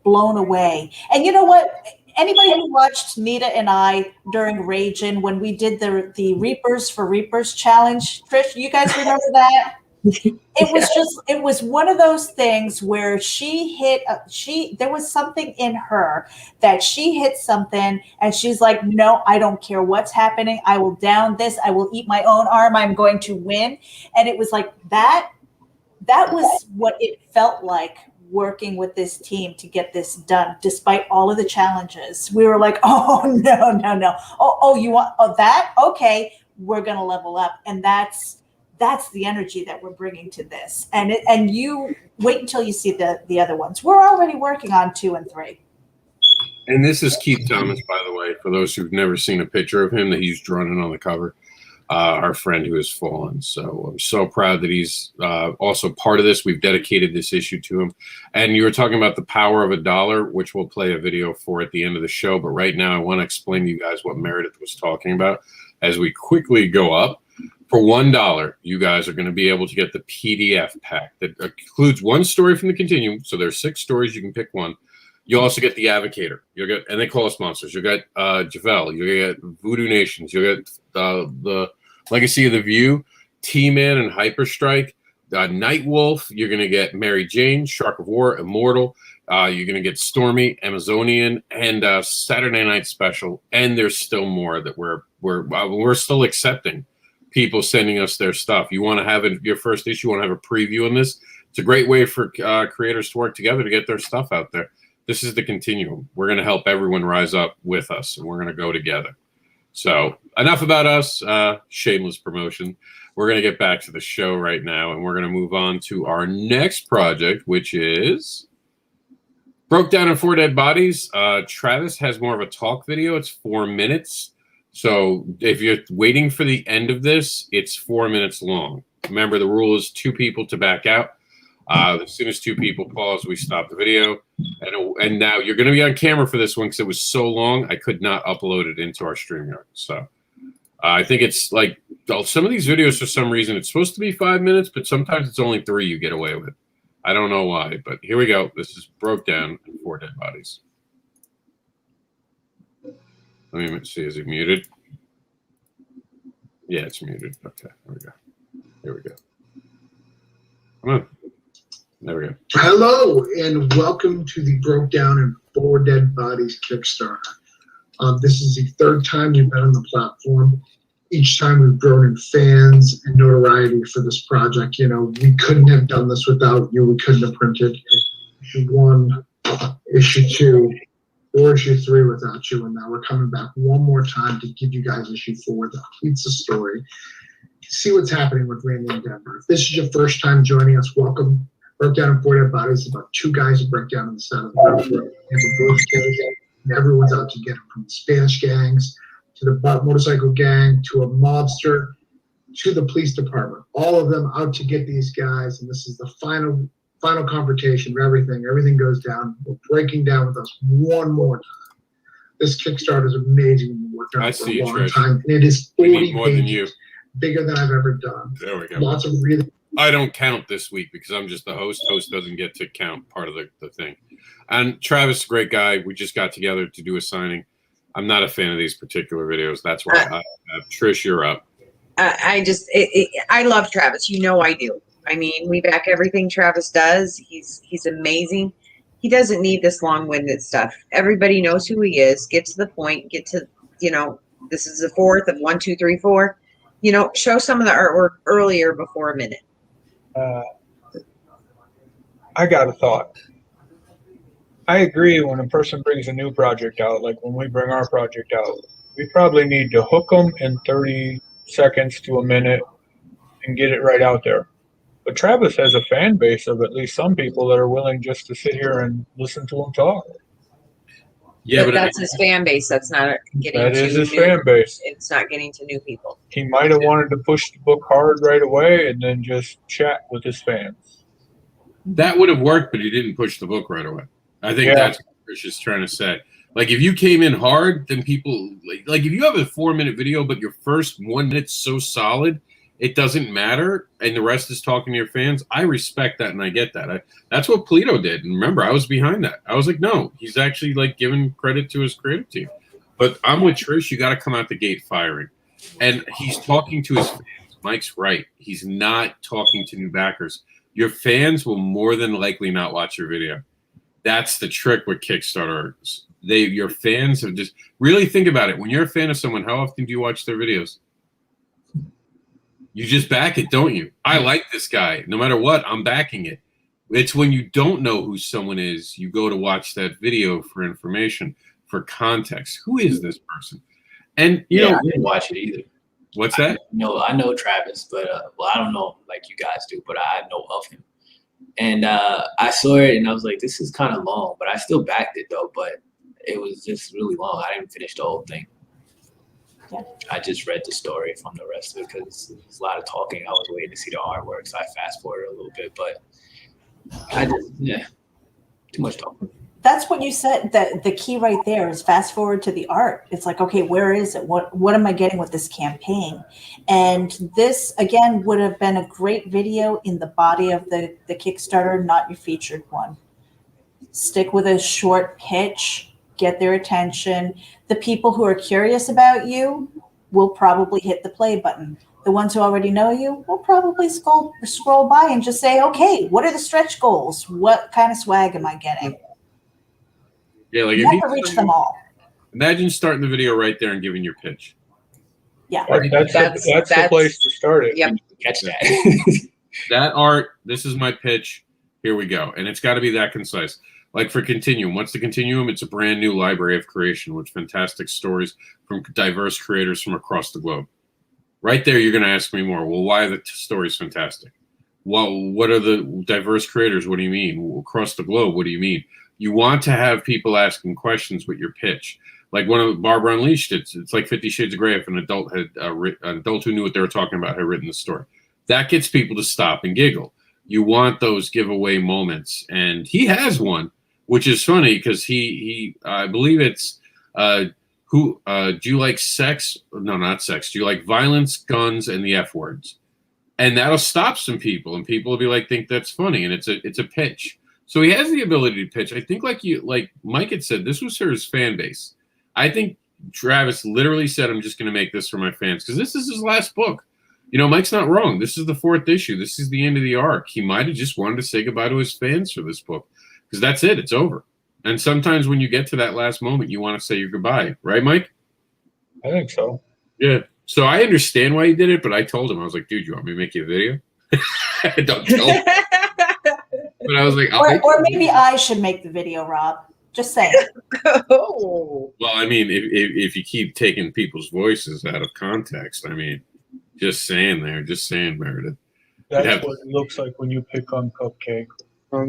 blown away. And you know what? Anybody who watched Nita and I during Ragin when we did the Reapers for Reapers challenge, Trish, you guys remember that? It was one of those things where there was something in her that she hit something and she's like, no, I don't care what's happening. I will down this. I will eat my own arm. I'm going to win. And it was like that was what it felt like working with this team to get this done, despite all of the challenges. We were like, oh, no. Oh, you want that? Okay, we're going to level up. And that's the energy that we're bringing to this. And you wait until you see the other ones. We're already working on 2 and 3. And this is Keith Thomas, by the way, for those who've never seen a picture of him that he's drawn in on the cover. Our friend who has fallen. So I'm so proud that he's also part of this. We've dedicated this issue to him. And you were talking about the power of $1, which we'll play a video for at the end of the show. But right now I want to explain to you guys what Meredith was talking about as we quickly go up. For $1, you guys are going to be able to get the PDF pack that includes one story from the Continuum. So there's 6 stories. You can pick one. You also get the Advocator. You'll get, and they call us monsters. You'll get Javel. You'll get Voodoo Nations. You'll get the Legacy of the View, T-Man and Hyperstrike, Nightwolf. You're going to get Mary Jane, Shark of War, Immortal. You're going to get Stormy, Amazonian, and Saturday Night Special. And there's still more that we're still accepting people sending us their stuff. You want to have your first issue, you want to have a preview on this. It's a great way for creators to work together to get their stuff out there. This is the Continuum. We're going to help everyone rise up with us, and we're going to go together. So enough about us, shameless promotion. We're going to get back to the show right now, and we're going to move on to our next project, which is Broke Down in 4 Dead Bodies. Travis has more of a talk video. It's 4 minutes. So if you're waiting for the end of this, it's 4 minutes long. Remember, the rule is 2 people to back out. As soon as 2 people pause, we stop the video. And now you're going to be on camera for this one because it was so long, I could not upload it into our StreamYard. So I think it's like some of these videos, for some reason, it's supposed to be 5 minutes, but sometimes it's only 3 you get away with. I don't know why, but here we go. This is Broke Down in 4 Dead Bodies. Let me see. Is it muted? Yeah, it's muted. Okay, there we go. Here we go. Come on. There we go. Hello, and welcome to the Broke Down in 4 Dead Bodies Kickstarter. This is the 3rd time we've been on the platform. Each time we've grown in fans and notoriety for this project. You know, we couldn't have done this without you. We couldn't have printed issue 1, issue 2, or issue 3 without you. And now we're coming back one more time to give you guys issue 4 that completes the story. See what's happening with Randy and Denver. If this is your first time joining us, welcome. Broke Down in 4 Dead Bodies is about 2 guys who break down on the side of the road. They have a bush gang, and everyone's out to get them, from the Spanish gangs to the motorcycle gang to a mobster to the police department. All of them out to get these guys, and this is the final confrontation of everything. Everything goes down. We're breaking down with us one more time. This Kickstarter is amazing. We worked on it for a long time, and it is 40 more than pages, you. Bigger than I've ever done. There we go. Lots of really. I don't count this week because I'm just the host. Host doesn't get to count part of the thing. And Travis, great guy. We just got together to do a signing. I'm not a fan of these particular videos. That's why Trish, you're up. I love Travis. You know I do. I mean, we back everything Travis does. He's amazing. He doesn't need this long-winded stuff. Everybody knows who he is. Get to the point. Get to, this is the 4th of 1, 2, 3, 4. Show some of the artwork earlier before a minute. I got a thought. I agree when a person brings a new project out, like when we bring our project out, we probably need to hook them in 30 seconds to a minute and get it right out there. But Travis has a fan base of at least some people that are willing just to sit here and listen to him talk. Yeah, but that's his fan base. That's not getting that to is his fan base. It's not getting to new people. He might have wanted to push the book hard right away and then just chat with his fans. That would have worked, but he didn't push the book right away. I think that's what Chris is trying to say. Like, if you came in hard, then people like if you have a 4-minute video, but your first 1 minute's so solid, it doesn't matter, and the rest is talking to your fans, I respect that and I get that. That's what Polito did. And remember, I was behind that. I was like, no, he's actually like giving credit to his creative team. But I'm with Trish. You got to come out the gate firing. And he's talking to his fans. Mike's right. He's not talking to new backers. Your fans will more than likely not watch your video. That's the trick with Kickstarter. Your fans have just really think about it. When you're a fan of someone, how often do you watch their videos? You just back it, don't you? I like this guy. No matter what, I'm backing it. It's when you don't know who someone is, you go to watch that video for information, for context. Who is this person? And you know, I didn't watch it either. What's that? No, I know Travis, but well, I don't know like you guys do, but I know of him. And I saw it, and I was like, this is kind of long, but I still backed it though. But it was just really long. I didn't finish the whole thing. Yeah. I just read the story from the rest of it because there's a lot of talking. I was waiting to see the artwork, so I fast forwarded a little bit. But too much talking. That's what you said. That the key right there is fast forward to the art. It's like, okay, where is it? What am I getting with this campaign? And this again would have been a great video in the body of the Kickstarter, not your featured one. Stick with a short pitch, get their attention. The people who are curious about you will probably hit the play button. The ones who already know you will probably scroll by and just say, okay, what are the stretch goals? What kind of swag am I getting? Yeah, like You if have to reach them all. Imagine starting the video right there and giving your pitch. Yeah. That's the place to start it. Yep. Catch that. That art, this is my pitch. Here we go. And it's got to be that concise. Like for Continuum. What's the Continuum? It's a brand new library of creation with fantastic stories from diverse creators from across the globe. Right there, you're going to ask me more. Well, why are the stories fantastic? Well, what are the diverse creators? What do you mean? Across the globe, what do you mean? You want to have people asking questions with your pitch. Like one of Barbara Unleashed, it's like 50 Shades of Grey if an adult had an adult who knew what they were talking about had written the story. That gets people to stop and giggle. You want those giveaway moments, and he has one, which is funny because he I believe it's do you like sex? No, not sex. Do you like violence, guns, and the F words? And that'll stop some people, and people will be like, think that's funny, and it's a pitch. So he has the ability to pitch. I think like Mike had said, this was for his fan base. I think Travis literally said, I'm just going to make this for my fans because this is his last book. You know, Mike's not wrong. This is the 4th issue. This is the end of the arc. He might have just wanted to say goodbye to his fans for this book because that's it. It's over. And sometimes when you get to that last moment, you want to say your goodbye. Right, Mike? I think so. Yeah. So I understand why he did it, but I told him, I was like, dude, you want me to make you a video? Don't tell him. But I was like, or maybe I should make the video, Rob. Just saying. Oh. Well, I mean, if you keep taking people's voices out of context, I mean, just saying, Meredith. That's what it looks like when you pick on Cupcake. All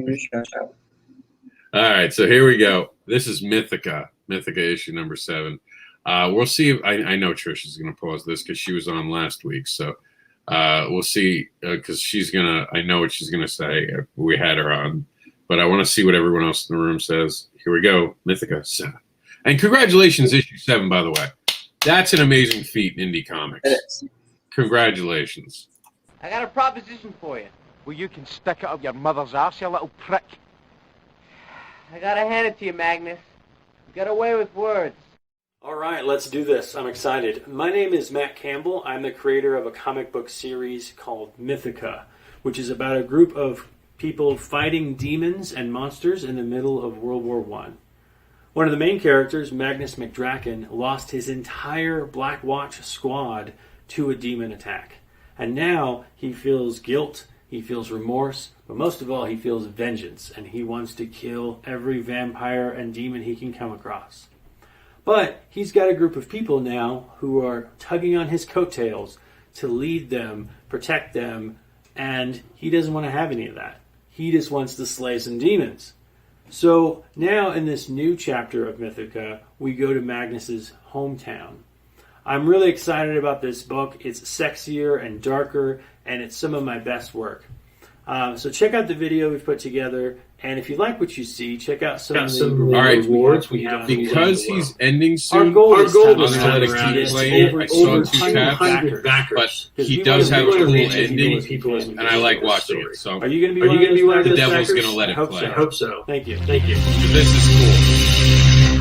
right, so here we go. This is Mythica issue number 7. We'll see if I know Trish is going to pause this because she was on last week. So we'll see because I know what she's going to say if we had her on. But I want to see what everyone else in the room says. Here we go. Mythica 7. And congratulations, issue 7, by the way. That's an amazing feat in indie comics. It is. Congratulations. I got a proposition for you. Well, you can stick it up your mother's arse, you little prick. I gotta hand it to you, Magnus. You got away with words. All right, let's do this. I'm excited. My name is Matt Campbell. I'm the creator of a comic book series called Mythica, which is about a group of people fighting demons and monsters in the middle of World War I. One of the main characters, Magnus McDraken, lost his entire Black Watch squad to a demon attack. And now he feels guilt, he feels remorse, but most of all he feels vengeance, and he wants to kill every vampire and demon he can come across. But he's got a group of people now who are tugging on his coattails to lead them, protect them, and he doesn't want to have any of that. He just wants to slay some demons. So now in this new chapter of Mythica, we go to Magnus's hometown. I'm really excited about this book. It's sexier and darker, and it's some of my best work. So check out the video we've put together, And if you like what you see, check out some of the rewards we have. Because he's ending soon, Our goal is to let it keep playing. I saw 2 tabs, but he does have a cool ending, and I like watching it. So, are you going to be one of the those devil's backers? going to let it play. I hope so. Thank you. This is cool.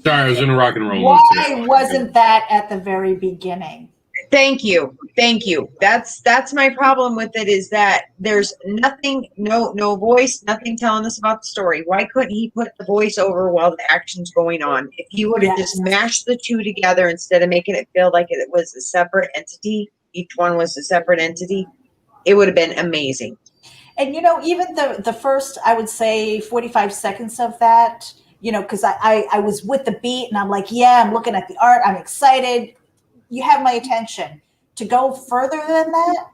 Sorry, I was in a rock and roll. Why wasn't that at the very beginning? Thank you. That's my problem with it, is that there's nothing, no voice, nothing telling us about the story. Why couldn't he put the voice over while the action's going on? If he would have just mashed the two together instead of making it feel like it was a separate entity, each one was a separate entity, it would have been amazing. And even the first, I would say 45 seconds of that, because I was with the beat and I'm like, yeah, I'm looking at the art, I'm excited. You have my attention. To go further than that,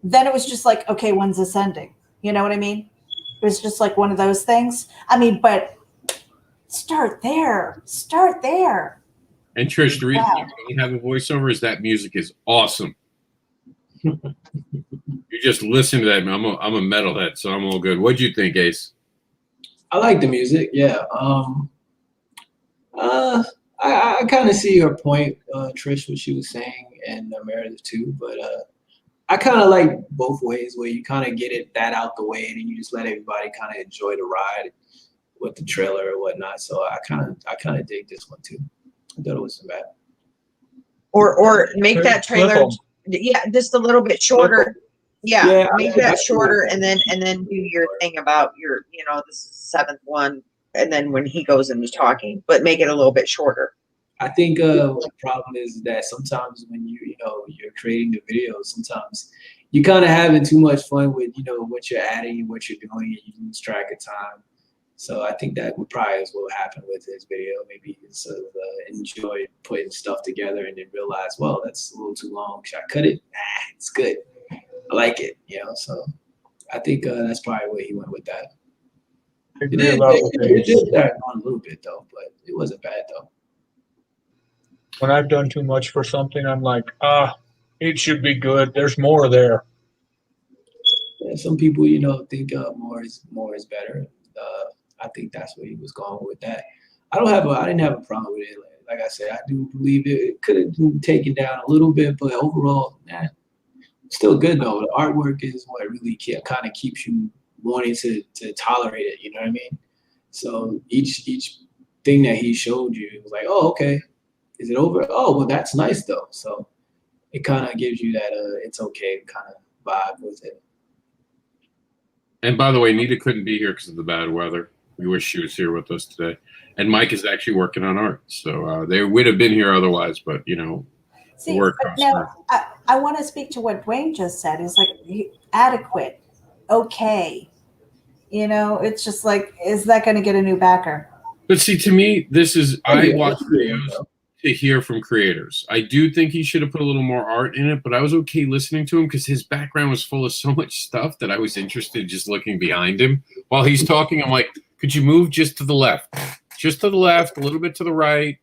then it was just like, okay, when's this ending? You know what I mean? It was just like one of those things. I mean, but start there. And Trish, the reason you don't have a voiceover is that music is awesome. You just listen to that. I'm a metalhead, so I'm all good. What'd you think, Ace? I like the music. Yeah. I kind of see her point, Trish, what she was saying, and Meredith too. But I kind of like both ways, where you kind of get that out the way, and then you just let everybody kind of enjoy the ride with the trailer or whatnot. So I kind of dig this one too. I thought it wasn't bad. Or make that trailer, just a little bit shorter. Yeah, make that shorter, and then do your thing about your, this is the seventh one, and then when he goes into talking, but make it a little bit shorter. I think the problem is that sometimes when you're creating the videos, sometimes you kind of having too much fun with what you're adding and what you're doing, and you lose track of time. So I think that would probably is what happened with this video. Maybe instead of enjoy putting stuff together and then realize, well, that's a little too long. Should I cut it? Nah, it's good. I like it, So I think that's probably where he went with that. It did that on a little bit though, but it wasn't bad though. When I've done too much for something, I'm like, it should be good. There's more there. Yeah, some people, think more is better. I think that's where he was going with that. I didn't have a problem with it. Like I said, I do believe it could have been taken down a little bit, but overall, still good though. The artwork is what really kind of keeps you wanting to tolerate it. You know what I mean? So each thing that he showed you, it was like, oh, okay, is it over? Oh, well, that's nice though. So it kind of gives you that it's okay kind of vibe with it. And by the way, Nita couldn't be here because of the bad weather. We wish she was here with us today. And Mike is actually working on art, so they would have been here otherwise. But See, now I want to speak to what Dwayne just said. Is like adequate. okay. You know, it's just like, is that going to get a new backer? But see, to me, this is, I watch videos to hear from creators. I do think he should have put a little more art in it, but I was okay listening to him because his background was full of so much stuff that I was interested just looking behind him. While he's talking, I'm like, could you move just to the left? Just to the left, a little bit to the right.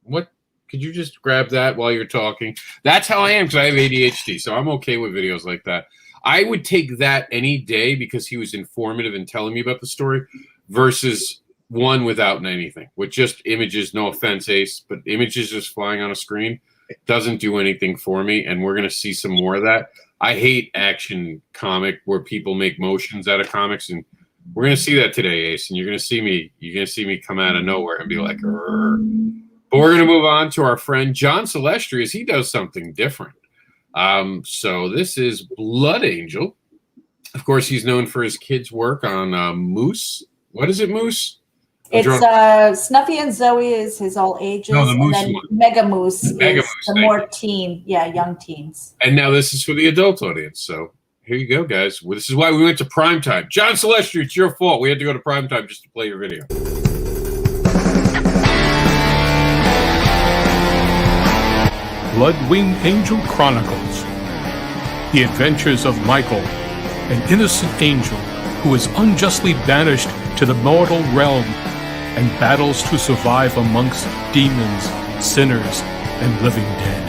What? Could you just grab that while you're talking? That's how I am because I have ADHD, so I'm okay with videos like that. I would take that any day because he was informative and telling me about the story versus one without anything, with just images. No offense, Ace, but images just flying on a screen doesn't do anything for me, and we're going to see some more of that. I hate action comic where people make motions out of comics, and we're going to see that today, Ace, and you're going to see me come out of nowhere and be like, "Rrr." But we're going to move on to our friend John Celestri as he does something different. So this is Blood Angel. Of course, he's known for his kids' work on Moose. What is it, Moose? It's Snuffy and Zoe is his all ages. No, the Moose and then one. Mega Moose is Mega Moose, the more teen, young teens. And now this is for the adult audience. So here you go, guys. Well, this is why we went to primetime. John Celestri, it's your fault. We had to go to primetime just to play your video. Blood-Winged Angel Chronicles. The adventures of Michael, an innocent angel who is unjustly banished to the mortal realm and battles to survive amongst demons, sinners, and living dead.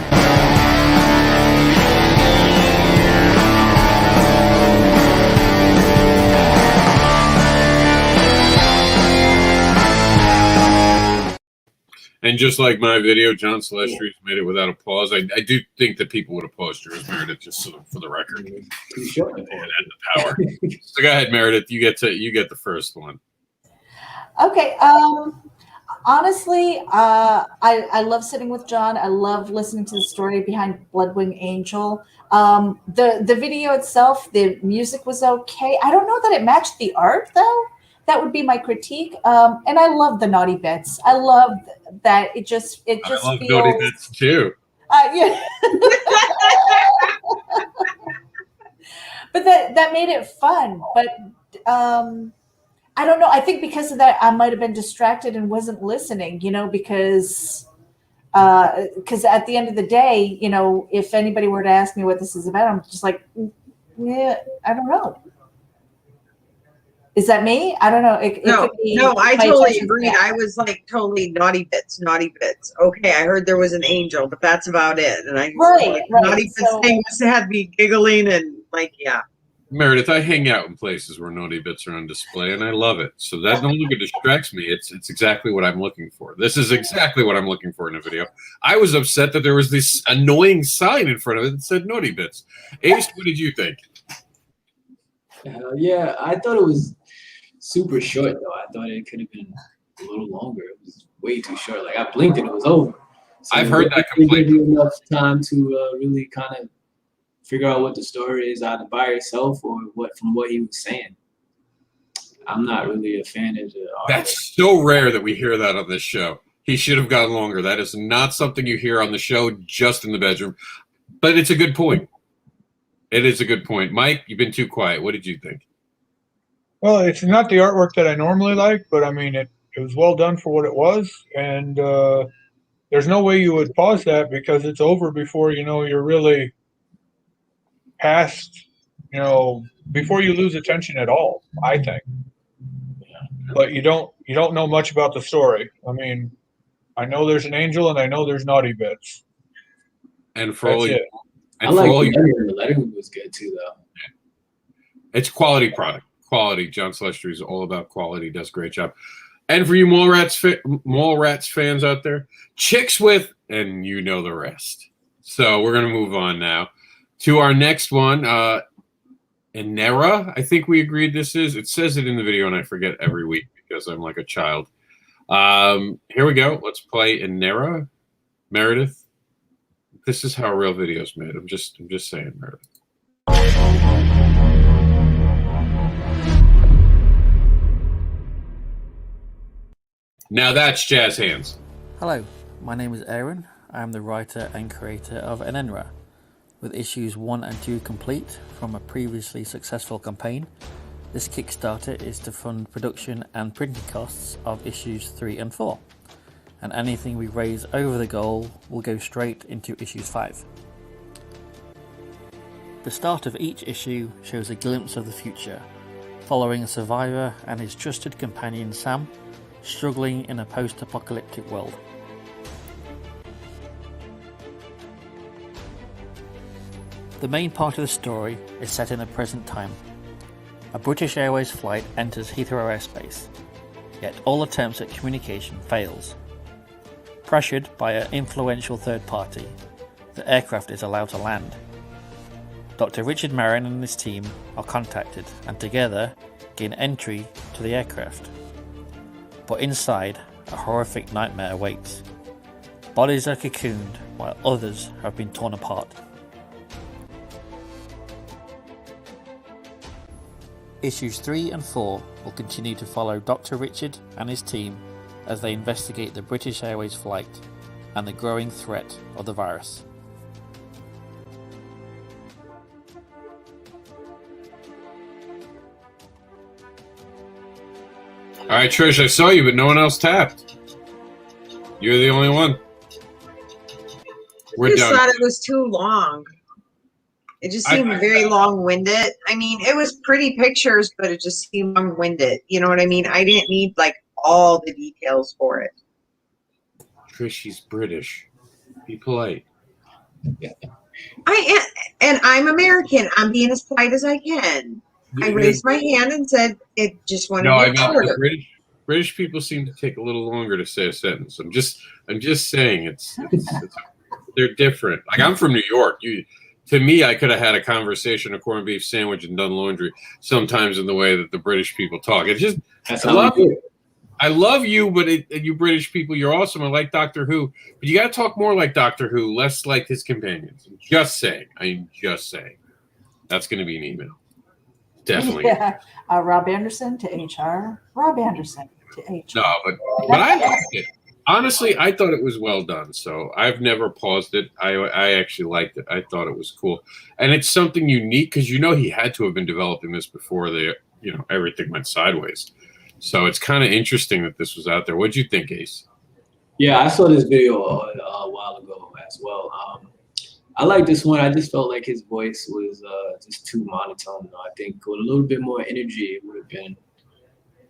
And just like my video, John Celestri's made it without a pause. I do think that people would have paused yours, Meredith, just for the record. And the power. So go ahead, Meredith. You get the first one. Okay. Honestly, I love sitting with John. I love listening to the story behind Blood-Winged Angel. The video itself, the music was okay. I don't know that it matched the art though. That would be my critique. And I love the naughty bits. I love that it just I love feels naughty bits too. Yeah. But that made it fun. But I don't know. I think because of that, I might have been distracted and wasn't listening, because at the end of the day, if anybody were to ask me what this is about, I'm just like, yeah, I don't know. Is that me? I don't know. No, I totally agreed. I was like totally naughty bits. Okay, I heard there was an angel, but that's about it. And I right. Naughty bits thing just had me giggling and like, yeah. Meredith, I hang out in places where naughty bits are on display, and I love it. So that no longer distracts me. It's exactly what I'm looking for. This is exactly what I'm looking for in a video. I was upset that there was this annoying sign in front of it that said naughty bits. Ace, what did you think? Yeah, I thought it was super short though. I thought it could have been a little longer. It was way too short. Like I blinked and it was over. So I've heard that complaint. Give you enough time to really kind of figure out what the story is either by yourself or from what he was saying. I'm not really a fan of the art. That's so rare that we hear that on this show. He should have gone longer. That is not something you hear on the show, just in the bedroom. But it's a good point. It is a good point. Mike, you've been too quiet. What did you think? Well, it's not the artwork that I normally like, but I mean, it was well done for what it was. And there's no way you would pause that because it's over before, you're really past, before you lose attention at all, I think. But you don't know much about the story. I mean, I know there's an angel and I know there's naughty bits. And for all you, I like the lettering was good too, though. It's quality product. Quality. John Celestri is all about quality. Does a great job. And for you Mallrats fans out there, chicks with, and you know the rest. So we're gonna move on now to our next one. Inera, I think we agreed this is. It says it in the video, and I forget every week because I'm like a child. Here we go. Let's play Inera. Meredith, this is how a real video is made. I'm just saying, Meredith. Now that's jazz hands. Hello, my name is Aaron. I am the writer and creator of Inera. With issues 1 and 2 complete from a previously successful campaign, this Kickstarter is to fund production and printing costs of issues 3 and 4, and anything we raise over the goal will go straight into issues 5. The start of each issue shows a glimpse of the future, following a survivor and his trusted companion Sam, struggling in a post-apocalyptic world. The main part of the story is set in the present time. A British Airways flight enters Heathrow airspace, yet all attempts at communication fails. Pressured by an influential third party, the aircraft is allowed to land. Dr. Richard Marin and his team are contacted and together gain entry to the aircraft. But inside, a horrific nightmare awaits. Bodies are cocooned while others have been torn apart. Issues 3 and 4 will continue to follow Dr. Richard and his team as they investigate the British Airways flight and the growing threat of the virus. All right, Trish, I saw you, but no one else tapped. You're the only one. I just thought it was too long. It just seemed very long-winded. I mean, it was pretty pictures, but it just seemed long-winded. You know what I mean? I didn't need, like, all the details for it. Trish, she's British. Be polite. I am, and I'm American. I'm being as polite as I can. I raised my hand and said it just wanted to be shorter. British people seem to take a little longer to say a sentence. I'm just saying it's they're different. Like, I'm from New York. To me, I could have had a conversation, a corned beef sandwich, and done laundry sometimes in the way that the British people talk. It's just, I love you, but you British people, you're awesome. I like Doctor Who, but you got to talk more like Doctor Who, less like his companions. Just saying. I'm just saying. That's going to be an email. Definitely. Yeah. Rob Anderson to HR. Rob Anderson to HR. No, but I liked it. Honestly, I thought it was well done, so I've never paused it. I actually liked it. I thought it was cool, and it's something unique because he had to have been developing this before everything went sideways. So it's kind of interesting that this was out there. What'd you think, Ace? Yeah, I saw this video a while ago as well. I like this one. I just felt like his voice was just too monotone. I think with a little bit more energy, it would have been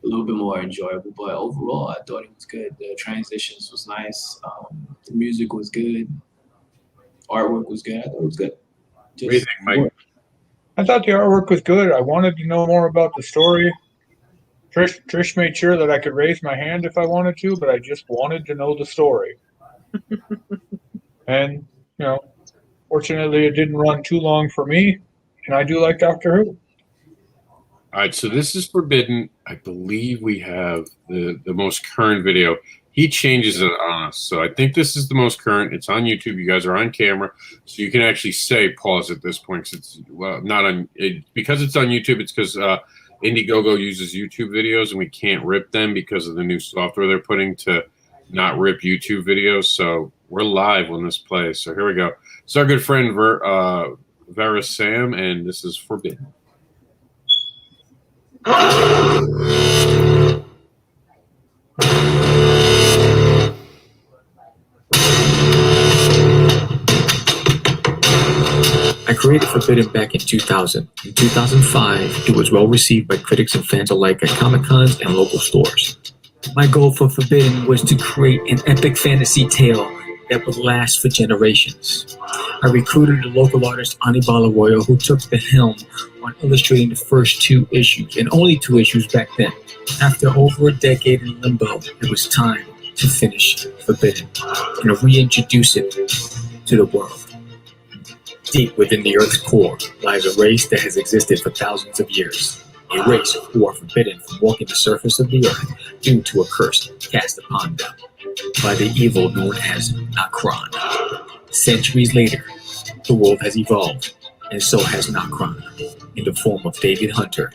a little bit more enjoyable, but overall I thought it was good. The transitions was nice. The music was good. Artwork was good. I thought it was good. What do you think, Mike? I thought the artwork was good. I wanted to know more about the story. Trish made sure that I could raise my hand if I wanted to, but I just wanted to know the story. And, fortunately it didn't run too long for me, and I do like Doctor Who. All right, so this is Forbidden. I believe we have the most current video. He changes it on us, so I think this is the most current. It's on YouTube. You guys are on camera, so you can actually say pause at this point. Cause it's not on because it's on YouTube. It's because Indiegogo uses YouTube videos, and we can't rip them because of the new software they're putting to not rip YouTube videos. So we're live when this plays. So here we go. It's our good friend Vera Sam, and this is Forbidden. I created Forbidden back in 2000. In 2005, it was well received by critics and fans alike at Comic-Cons and local stores. My goal for Forbidden was to create an epic fantasy tale that would last for generations. I recruited the local artist Anibal Arroyo, who took the helm on illustrating the first 2 issues, and only 2 issues back then. After over a decade in limbo, it was time to finish Forbidden and reintroduce it to the world. Deep within the Earth's core lies a race that has existed for thousands of years. A race who are forbidden from walking the surface of the Earth due to a curse cast upon them by the evil known as Nokron. Centuries later, the world has evolved, and so has Nokron, in the form of David Hunter,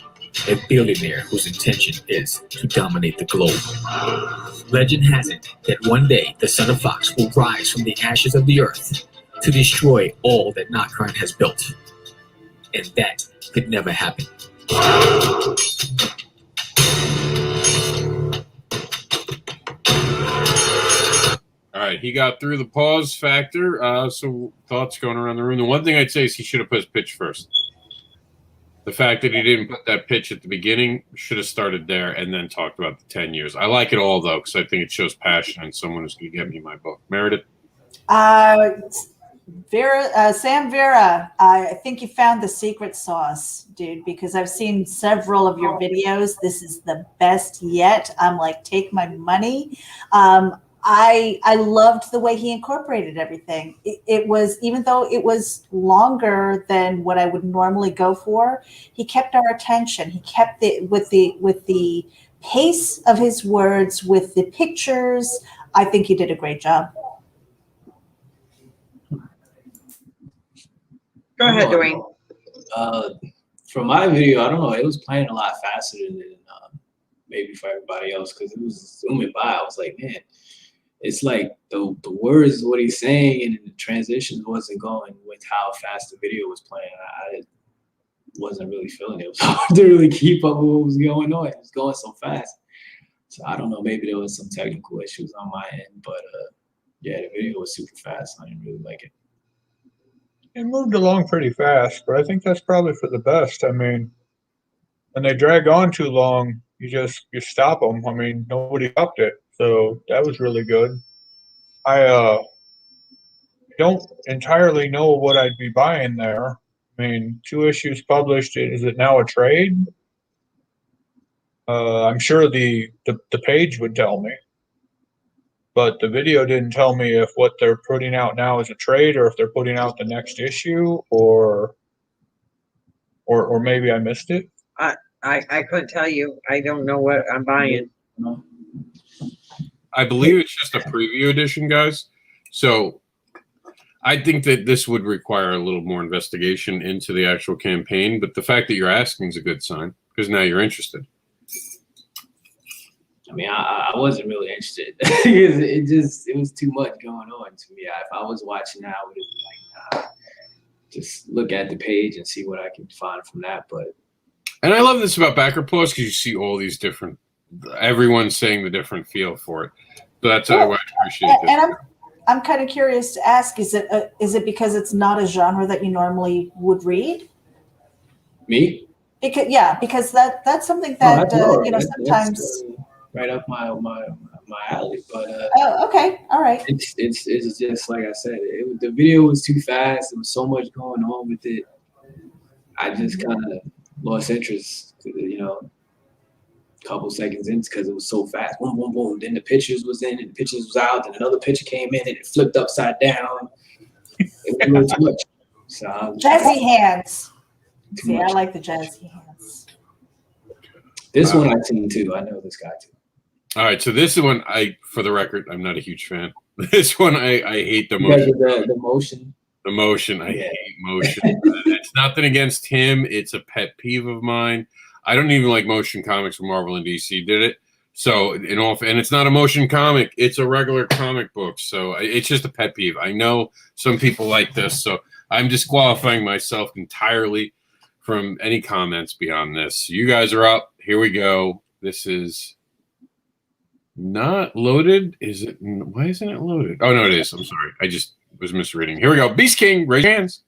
a billionaire whose intention is to dominate the globe. Legend has it that one day the son of Fox will rise from the ashes of the earth to destroy all that Nocturne has built. And that could never happen. All right, he got through the pause factor. So thoughts going around the room. The one thing I'd say is he should have put his pitch first. The fact that he didn't put that pitch at the beginning, should have started there and then talked about the 10 years. I like it all, though, because I think it shows passion and someone who's going to get me my book. Meredith? Sam Vera, I think you found the secret sauce, dude, because I've seen several of your videos. This is the best yet. I'm like, take my money. I loved the way he incorporated everything. It was, even though it was longer than what I would normally go for, he kept our attention. He kept it with the pace of his words, with the pictures. I think he did a great job. Go ahead, Dwayne. For my video, I don't know, it was playing a lot faster than maybe for everybody else, because it was zooming by. I was like, man, it's like the words is what he's saying, and the transitions wasn't going with how fast the video was playing. I wasn't really feeling it. It was hard to really keep up with what was going on. It was going so fast. So I don't know, maybe there was some technical issues on my end, but yeah, the video was super fast. I didn't really like it. It moved along pretty fast, but I think that's probably for the best. I mean, when they drag on too long, you stop them. I mean, nobody stopped it, so that was really good. I don't entirely know what I'd be buying there. I mean, 2 issues published. Is it now a trade? I'm sure the page would tell me, but the video didn't tell me if what they're putting out now is a trade or if they're putting out the next issue, or maybe I missed it. I couldn't tell you. I don't know what I'm buying. I believe it's just a preview edition, guys. So I think that this would require a little more investigation into the actual campaign, but the fact that you're asking is a good sign, because now you're interested. I mean, I wasn't really interested. it was too much going on to me. If I was watching that, I would have been like, nah, just look at the page and see what I can find from that. And I love this about Backer Plus, because you see all these different, everyone's saying the different feel for it. So that's how I appreciate this. And I'm kind of curious to ask: is it because it's not a genre that you normally would read? Me? Because that's something that sometimes right up my alley. But okay, all right. It's just like I said. The video was too fast. There was so much going on with it. I just kind of lost interest. A couple seconds in, because it was so fast. Boom, boom, boom. Then the pictures was in, and the pictures was out. Then another picture came in, and it flipped upside down. It was a little too much. So jazzy hands. See, I like the jazzy hands. This one I've seen too. I know this guy too. All right, so this one, for the record, I'm not a huge fan. This one, I hate the motion. The motion. The motion, I hate motion. It's nothing against him. It's a pet peeve of mine. I don't even like motion comics when Marvel and DC did it. So, and it's not a motion comic. It's a regular comic book. So it's just a pet peeve. I know some people like this, so I'm disqualifying myself entirely from any comments beyond this. You guys are up. Here we go. This is not loaded. Is it? Why isn't it loaded? Oh, no, it is. I'm sorry. I just was misreading. Here we go. Beast King, raise your hands.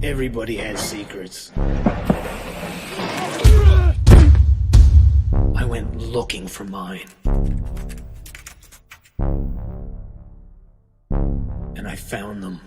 Everybody has secrets. I went looking for mine. And I found them.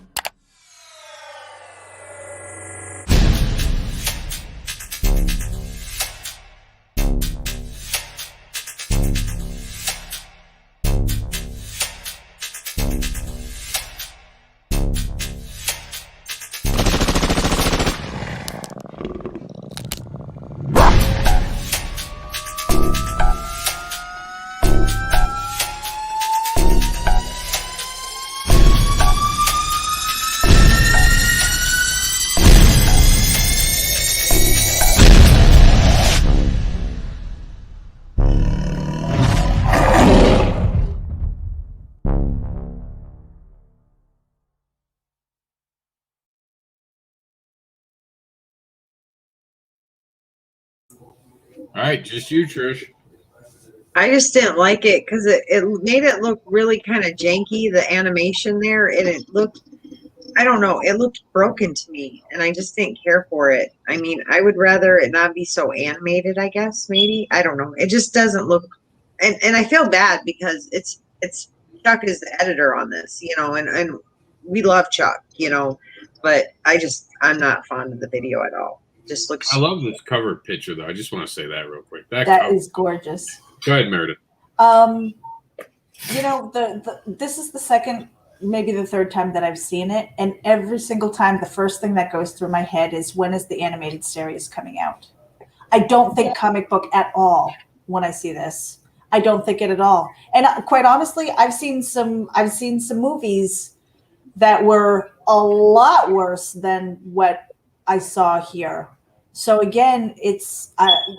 All right, just you, Trish. I just didn't like it because it made it look really kind of janky, the animation there, and it looked, I don't know, it looked broken to me, and I just didn't care for it. I mean, I would rather it not be so animated, I guess, maybe. I don't know. It just doesn't look, and I feel bad because it's Chuck is the editor on this, you know, and we love Chuck, you know, but I'm not fond of the video at all. Just looks. I love this cover picture, though. I just want to say that real quick. That is gorgeous. Go ahead, Meredith. You know, this is the second, maybe the third time that I've seen it, and every single time, the first thing that goes through my head is, when is the animated series coming out? I don't think comic book at all when I see this. I don't think it at all. And quite honestly, I've seen some movies that were a lot worse than what I saw here. So again, it's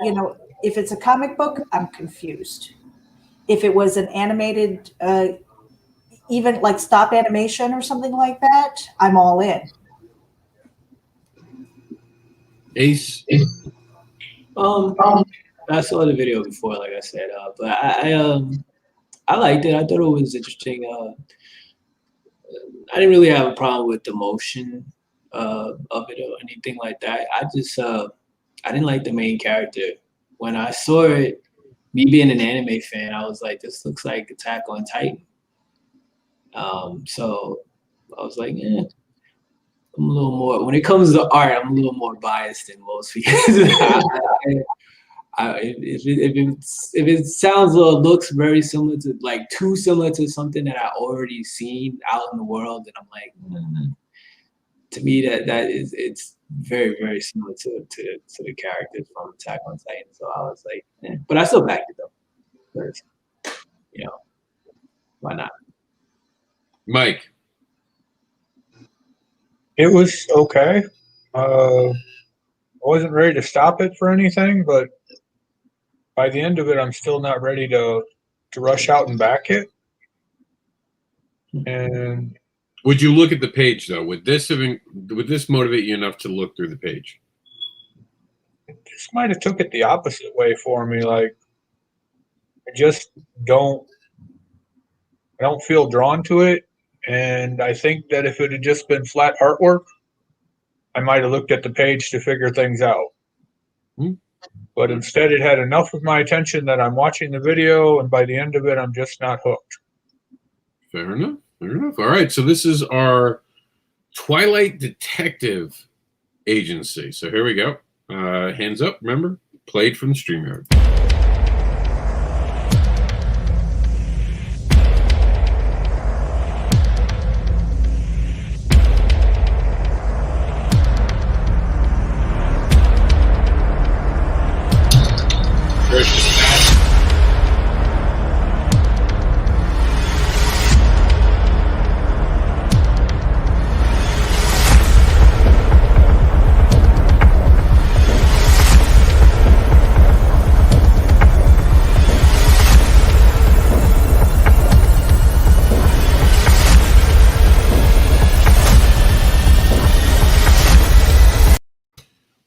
you know, if it's a comic book, I'm confused. If it was an animated, even like stop animation or something like that, I'm all in. Ace. I saw the video before, like I said, but I liked it. I thought it was interesting. I didn't really have a problem with the motion of it or anything like that. I didn't like the main character. When I saw it, me being an anime fan, I was like, this looks like Attack on Titan. So I was like, I'm a little more, when it comes to art, I'm a little more biased than most because if it sounds or looks very similar to, like, too similar to something that I already seen out in the world, then I'm like, to me it's very, very similar to the characters from Attack on Titan. So I was like, but I still backed it though, because, you know, why not? Mike. It was okay. I wasn't ready to stop it for anything, but by the end of it, I'm still not ready to rush out and back it. And would you look at the page though? Would this motivate you enough to look through the page? This might have took it the opposite way for me. Like, I just don't feel drawn to it. And I think that if it had just been flat artwork, I might have looked at the page to figure things out. But instead, it had enough of my attention that I'm watching the video, and by the end of it, I'm just not hooked. Fair enough. Fair enough. All right. So this is our Twilight Detective Agency. So here we go. Hands up. Remember, played from the StreamYard.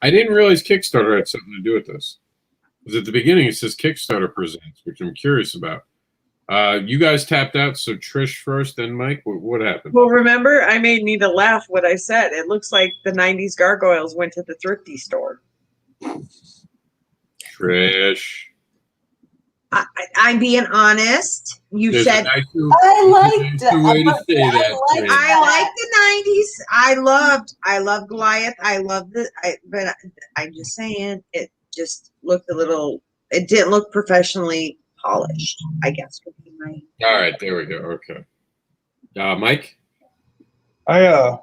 I didn't realize Kickstarter had something to do with this. Because at the beginning it says Kickstarter presents, which I'm curious about. You guys tapped out, so Trish first, then Mike. What happened? Well, remember, I made Nita laugh what I said. It looks like the 90s gargoyles went to the thrifty store. Trish. I'm being honest. You There's said I liked way to say that. I like the 90s. I love Goliath. I love but I'm just saying it just looked a little, it didn't look professionally polished, I guess would be my. All right, there we go. Okay. Mike? I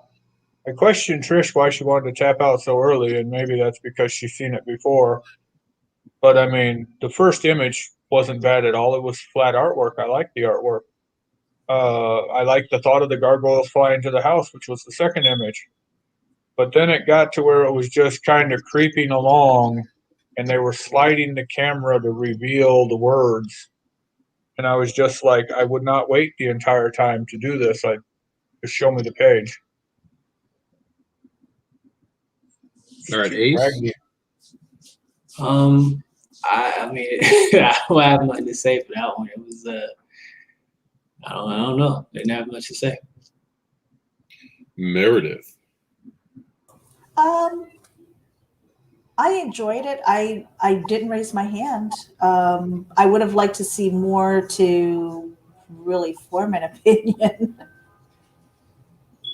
questioned Trish why she wanted to tap out so early, and maybe that's because she's seen it before. But I mean, the first image wasn't bad at all. It was flat artwork. I liked the artwork. I liked the thought of the gargoyles flying to the house, which was the second image. But then it got to where it was just kind of creeping along, and they were sliding the camera to reveal the words. And I was just like, I would not wait the entire time to do this. Just show me the page. All right, Ace. I mean, I don't have much to say for that one. It was, I don't know. Didn't have much to say. Meredith. I enjoyed it. I didn't raise my hand. I would have liked to see more to really form an opinion.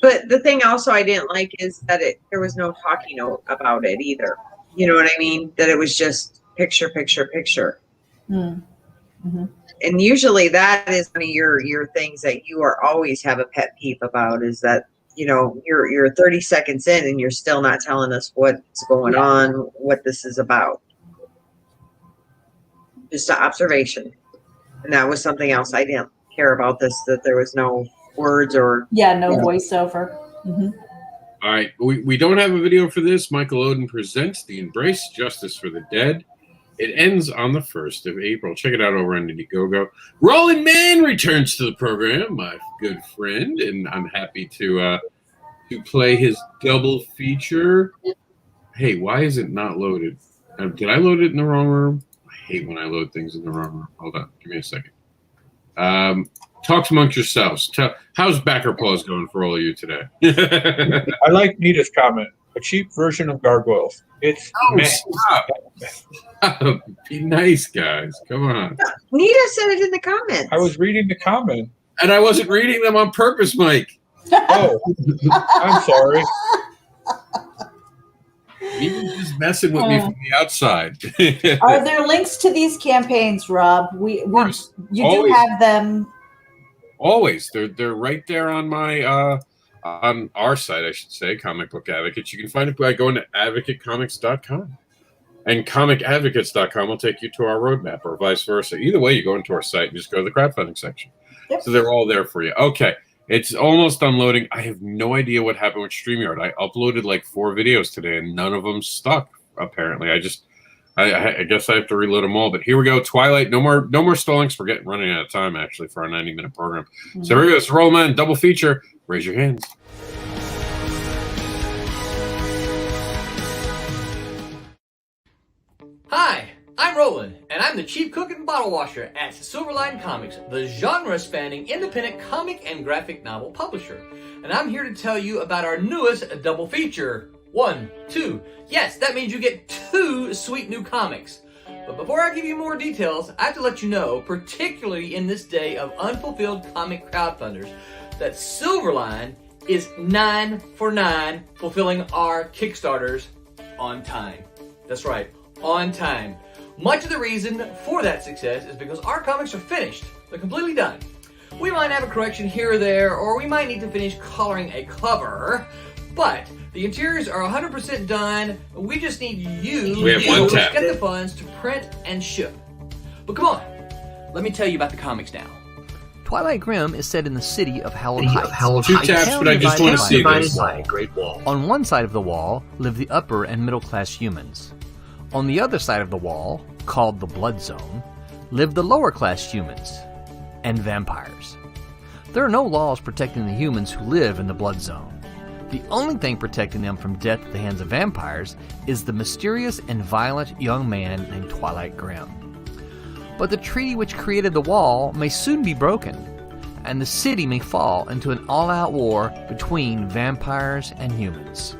But the thing also I didn't like is that there was no talking about it either. You know what I mean? That it was just picture, picture, picture. Mm-hmm. And usually that is one of your things that you are always have a pet peeve about, is that, you know, you're 30 seconds in and you're still not telling us what's going on, what this is about. Just an observation. And that was something else I didn't care about this, that there was no words or no voiceover. Mm-hmm. All right, we don't have a video for this. Michael Oden presents The Embrace Justice for the Dead. It ends on the 1st of April. Check it out over on Indiegogo. Roland Mann returns to the program, my good friend, and I'm happy to play his double feature. Hey, why is it not loaded? Did I load it in the wrong room? I hate when I load things in the wrong room. Hold on, give me a second. Talk amongst yourselves. How's Backer Paws going for all of you today? I like Nita's comment. A cheap version of gargoyles. It's stop. Be nice, guys. Come on. Nita said it in the comments. I was reading the comment. And I wasn't reading them on purpose, Mike. Oh, I'm sorry. You were just messing with me from the outside. Are there links to these campaigns, Rob? You Always. do have them. Always. They're right there on my on our site, I should say, Comic Book Advocates. You can find it by going to advocatecomics.com. And comicadvocates.com will take you to our roadmap, or vice versa. Either way, you go into our site and just go to the crowdfunding section. Yep. So they're all there for you. Okay. It's almost unloading. I have no idea what happened with StreamYard. I uploaded like 4 videos today, and none of them stuck, apparently. I guess I have to reload them all. But here we go. Twilight. No more stallings. We're running out of time, actually, for our 90-minute program. Mm-hmm. So here we go. It's Rollman, double feature. Raise your hands. Hi, I'm Roland, and I'm the chief cook and bottle washer at Silverline Comics, the genre-spanning independent comic and graphic novel publisher. And I'm here to tell you about our newest double feature. 1, 2. Yes, that means you get 2 sweet new comics. But before I give you more details, I have to let you know, particularly in this day of unfulfilled comic crowdfunders, that Silverline is 9 for 9 fulfilling our Kickstarters on time. That's right, on time. Much of the reason for that success is because our comics are finished. They're completely done. We might have a correction here or there, or we might need to finish coloring a cover, but the interiors are 100% done. We just need you to get the funds to print and ship. But come on, let me tell you about the comics now. Twilight Grim is set in the city of Hallowed Heights. 2 taps, but I just want to see this. By a great wall. On one side of the wall live the upper and middle class humans. On the other side of the wall, called the Blood Zone, live the lower class humans and vampires. There are no laws protecting the humans who live in the Blood Zone. The only thing protecting them from death at the hands of vampires is the mysterious and violent young man named Twilight Grim. But the treaty which created the wall may soon be broken, and the city may fall into an all-out war between vampires and humans.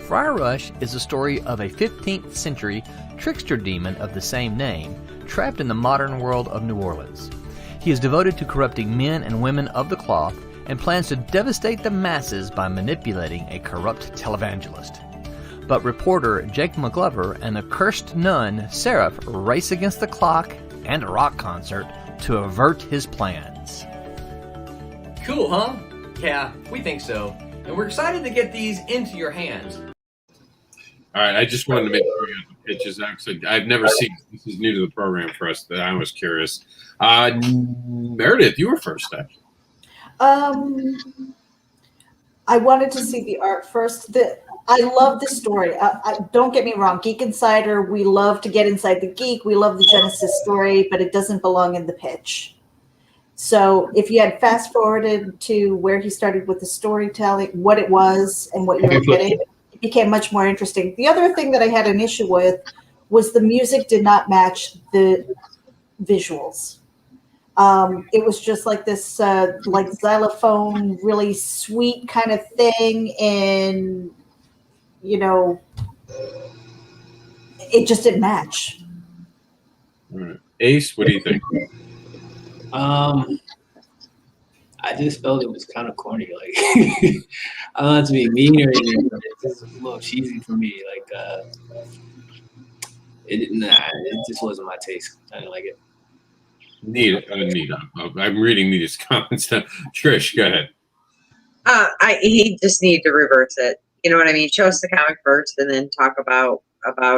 Friar Rush is the story of a 15th century trickster demon of the same name, trapped in the modern world of New Orleans. He is devoted to corrupting men and women of the cloth and plans to devastate the masses by manipulating a corrupt televangelist. But reporter Jake McGlover and the cursed nun Seraph race against the clock and a rock concert to avert his plans. Cool, huh? Yeah, we think so. And we're excited to get these into your hands. All right, I just wanted to make sure you got the pitches out, because I've never seen this. Is new to the program for us. That I was curious. Meredith, you were first, actually. I wanted to see the art first. I love the story. Don't get me wrong. Geek Insider, we love to get inside the geek. We love the Genesis story, but it doesn't belong in the pitch. So if you had fast forwarded to where he started with the storytelling, what it was and what you were getting, it became much more interesting. The other thing that I had an issue with was the music did not match the visuals. It was just like this, like xylophone, really sweet kind of thing, and you know, it just didn't match. All right. Ace, what do you think? I just felt it was kind of corny. Like, I don't have to be mean or anything, but it's just a little cheesy for me. Like, it just wasn't my taste. I didn't like it. Nita. I'm reading Nita's comments now. Trish, go ahead. He just needed to reverse it. You know what I mean? Show us the comic first, and then talk about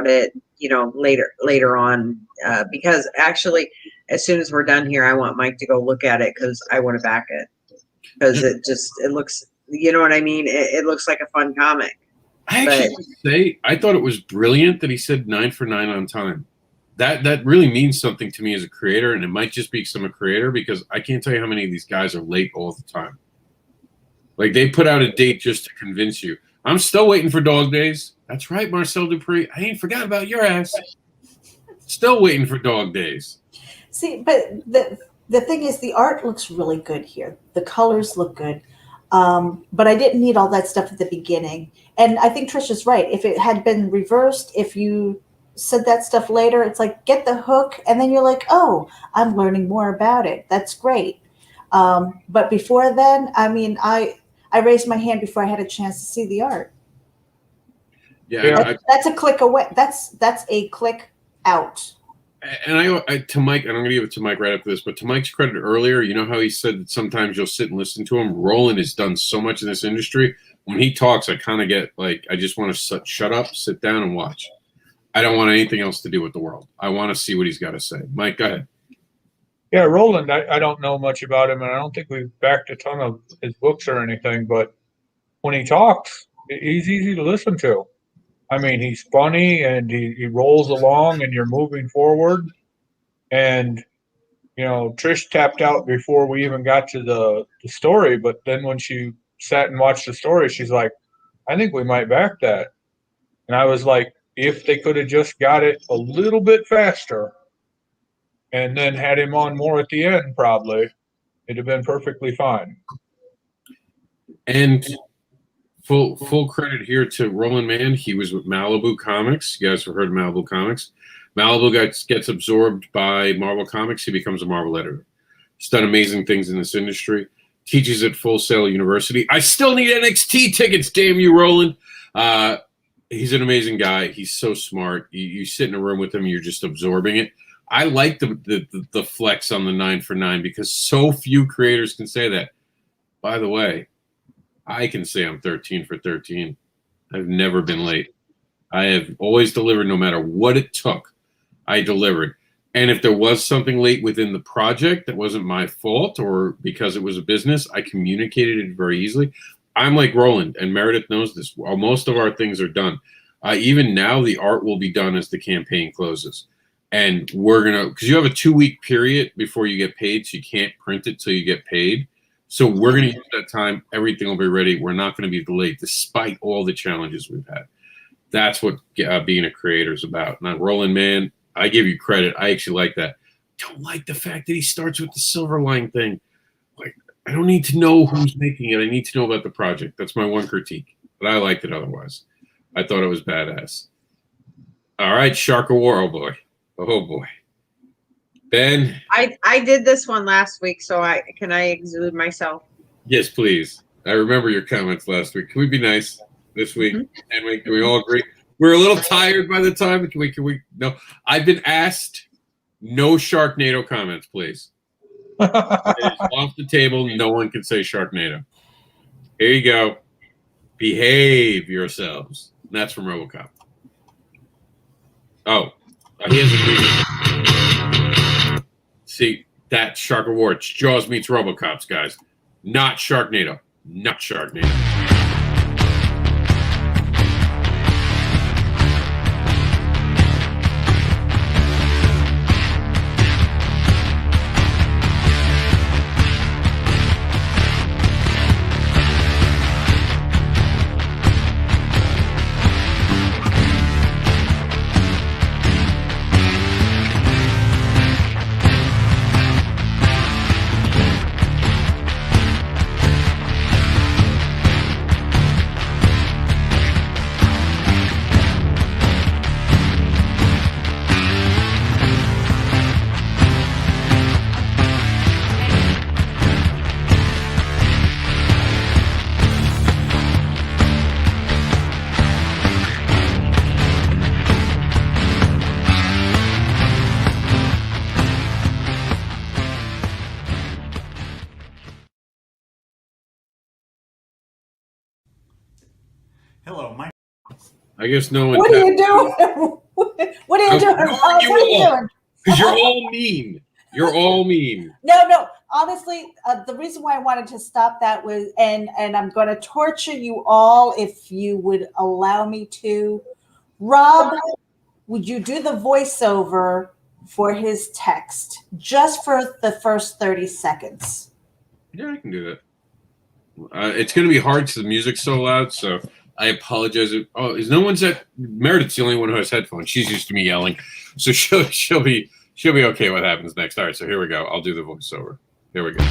it. You know, later on, because actually, as soon as we're done here, I want Mike to go look at it because I want to back it because it looks. You know what I mean? It looks like a fun comic. I thought it was brilliant that he said 9 for 9 on time. That really means something to me as a creator, and it might just be because I'm a creator, because I can't tell you how many of these guys are late all the time. Like, they put out a date just to convince you. I'm still waiting for Dog Days. That's right, Marcel Dupree. I ain't forgot about your ass. Still waiting for Dog Days. See, but the thing is, the art looks really good here. The colors look good. But I didn't need all that stuff at the beginning. And I think Trish is right. If it had been reversed, if you said that stuff later, it's like, get the hook, and then you're like, oh, I'm learning more about it. That's great. But before then, I mean, I raised my hand before I had a chance to see the art. Yeah, that's a click away. That's a click out. And I to Mike, and I'm going to give it to Mike right after this, but to Mike's credit earlier, you know how he said that sometimes you'll sit and listen to him? Roland has done so much in this industry. When he talks, I kind of get like, I just want to shut up, sit down, and watch. I don't want anything else to do with the world. I want to see what he's got to say. Mike, go ahead. Yeah, Roland, I don't know much about him, and I don't think we've backed a ton of his books or anything, but when he talks, he's easy to listen to. I mean, he's funny, and he rolls along, and you're moving forward. And, you know, Trish tapped out before we even got to the story, but then when she sat and watched the story, she's like, I think we might back that. And I was like, if they could have just got it a little bit faster and then had him on more at the end, probably, it'd have been perfectly fine. And full credit here to Roland Mann. He was with Malibu Comics. You guys have heard of Malibu Comics. Malibu gets absorbed by Marvel Comics. He becomes a Marvel editor. He's done amazing things in this industry. Teaches at Full Sail University. I still need NXT tickets, damn you, Roland. He's an amazing guy. He's so smart. You sit in a room with him, you're just absorbing it. I like the flex on the 9 for 9 because so few creators can say that. By the way, I can say I'm 13 for 13. I've never been late. I have always delivered no matter what it took. I delivered. And if there was something late within the project that wasn't my fault or because it was a business, I communicated it very easily. I'm like Roland, and Meredith knows this. Most of our things are done. Even now, the art will be done as the campaign closes. And we're going to, because you have a 2-week period before you get paid, so you can't print it till you get paid. So we're going to use that time. Everything will be ready. We're not going to be delayed, despite all the challenges we've had. That's what being a creator is about. Now, Roland, man, I give you credit. I actually like that. Don't like the fact that he starts with the silver line thing. Like, I don't need to know who's making it. I need to know about the project. That's my one critique. But I liked it otherwise. I thought it was badass. All right, Shark of War. Oh, boy. Oh, boy. Ben? I did this one last week, so can I exude myself? Yes, please. I remember your comments last week. Can we be nice this week? And can we all agree? We're a little tired by the time. Can we? No. I've been asked no Sharknado comments, please. It is off the table. No one can say Sharknado. Here you go. Behave yourselves. And that's from RoboCop. Oh, he has a new. See, that's Shark of War. It's Jaws meets RoboCops, guys. Not Sharknado. Not Sharknado. Hello, my. I guess no one. What are you doing? What are you doing? Rob? What are you doing? Because you're all mean. You're all mean. No. Honestly, the reason why I wanted to stop that was, and I'm going to torture you all if you would allow me to. Rob, would you do the voiceover for his text just for the first 30 seconds? Yeah, I can do that. It's going to be hard because the music's so loud, so I apologize. Oh, is no one's at Meredith's the only one who has headphones. She's used to me yelling, so she'll be okay. What happens next? All right, so here we go. I'll do the voiceover. Here we go.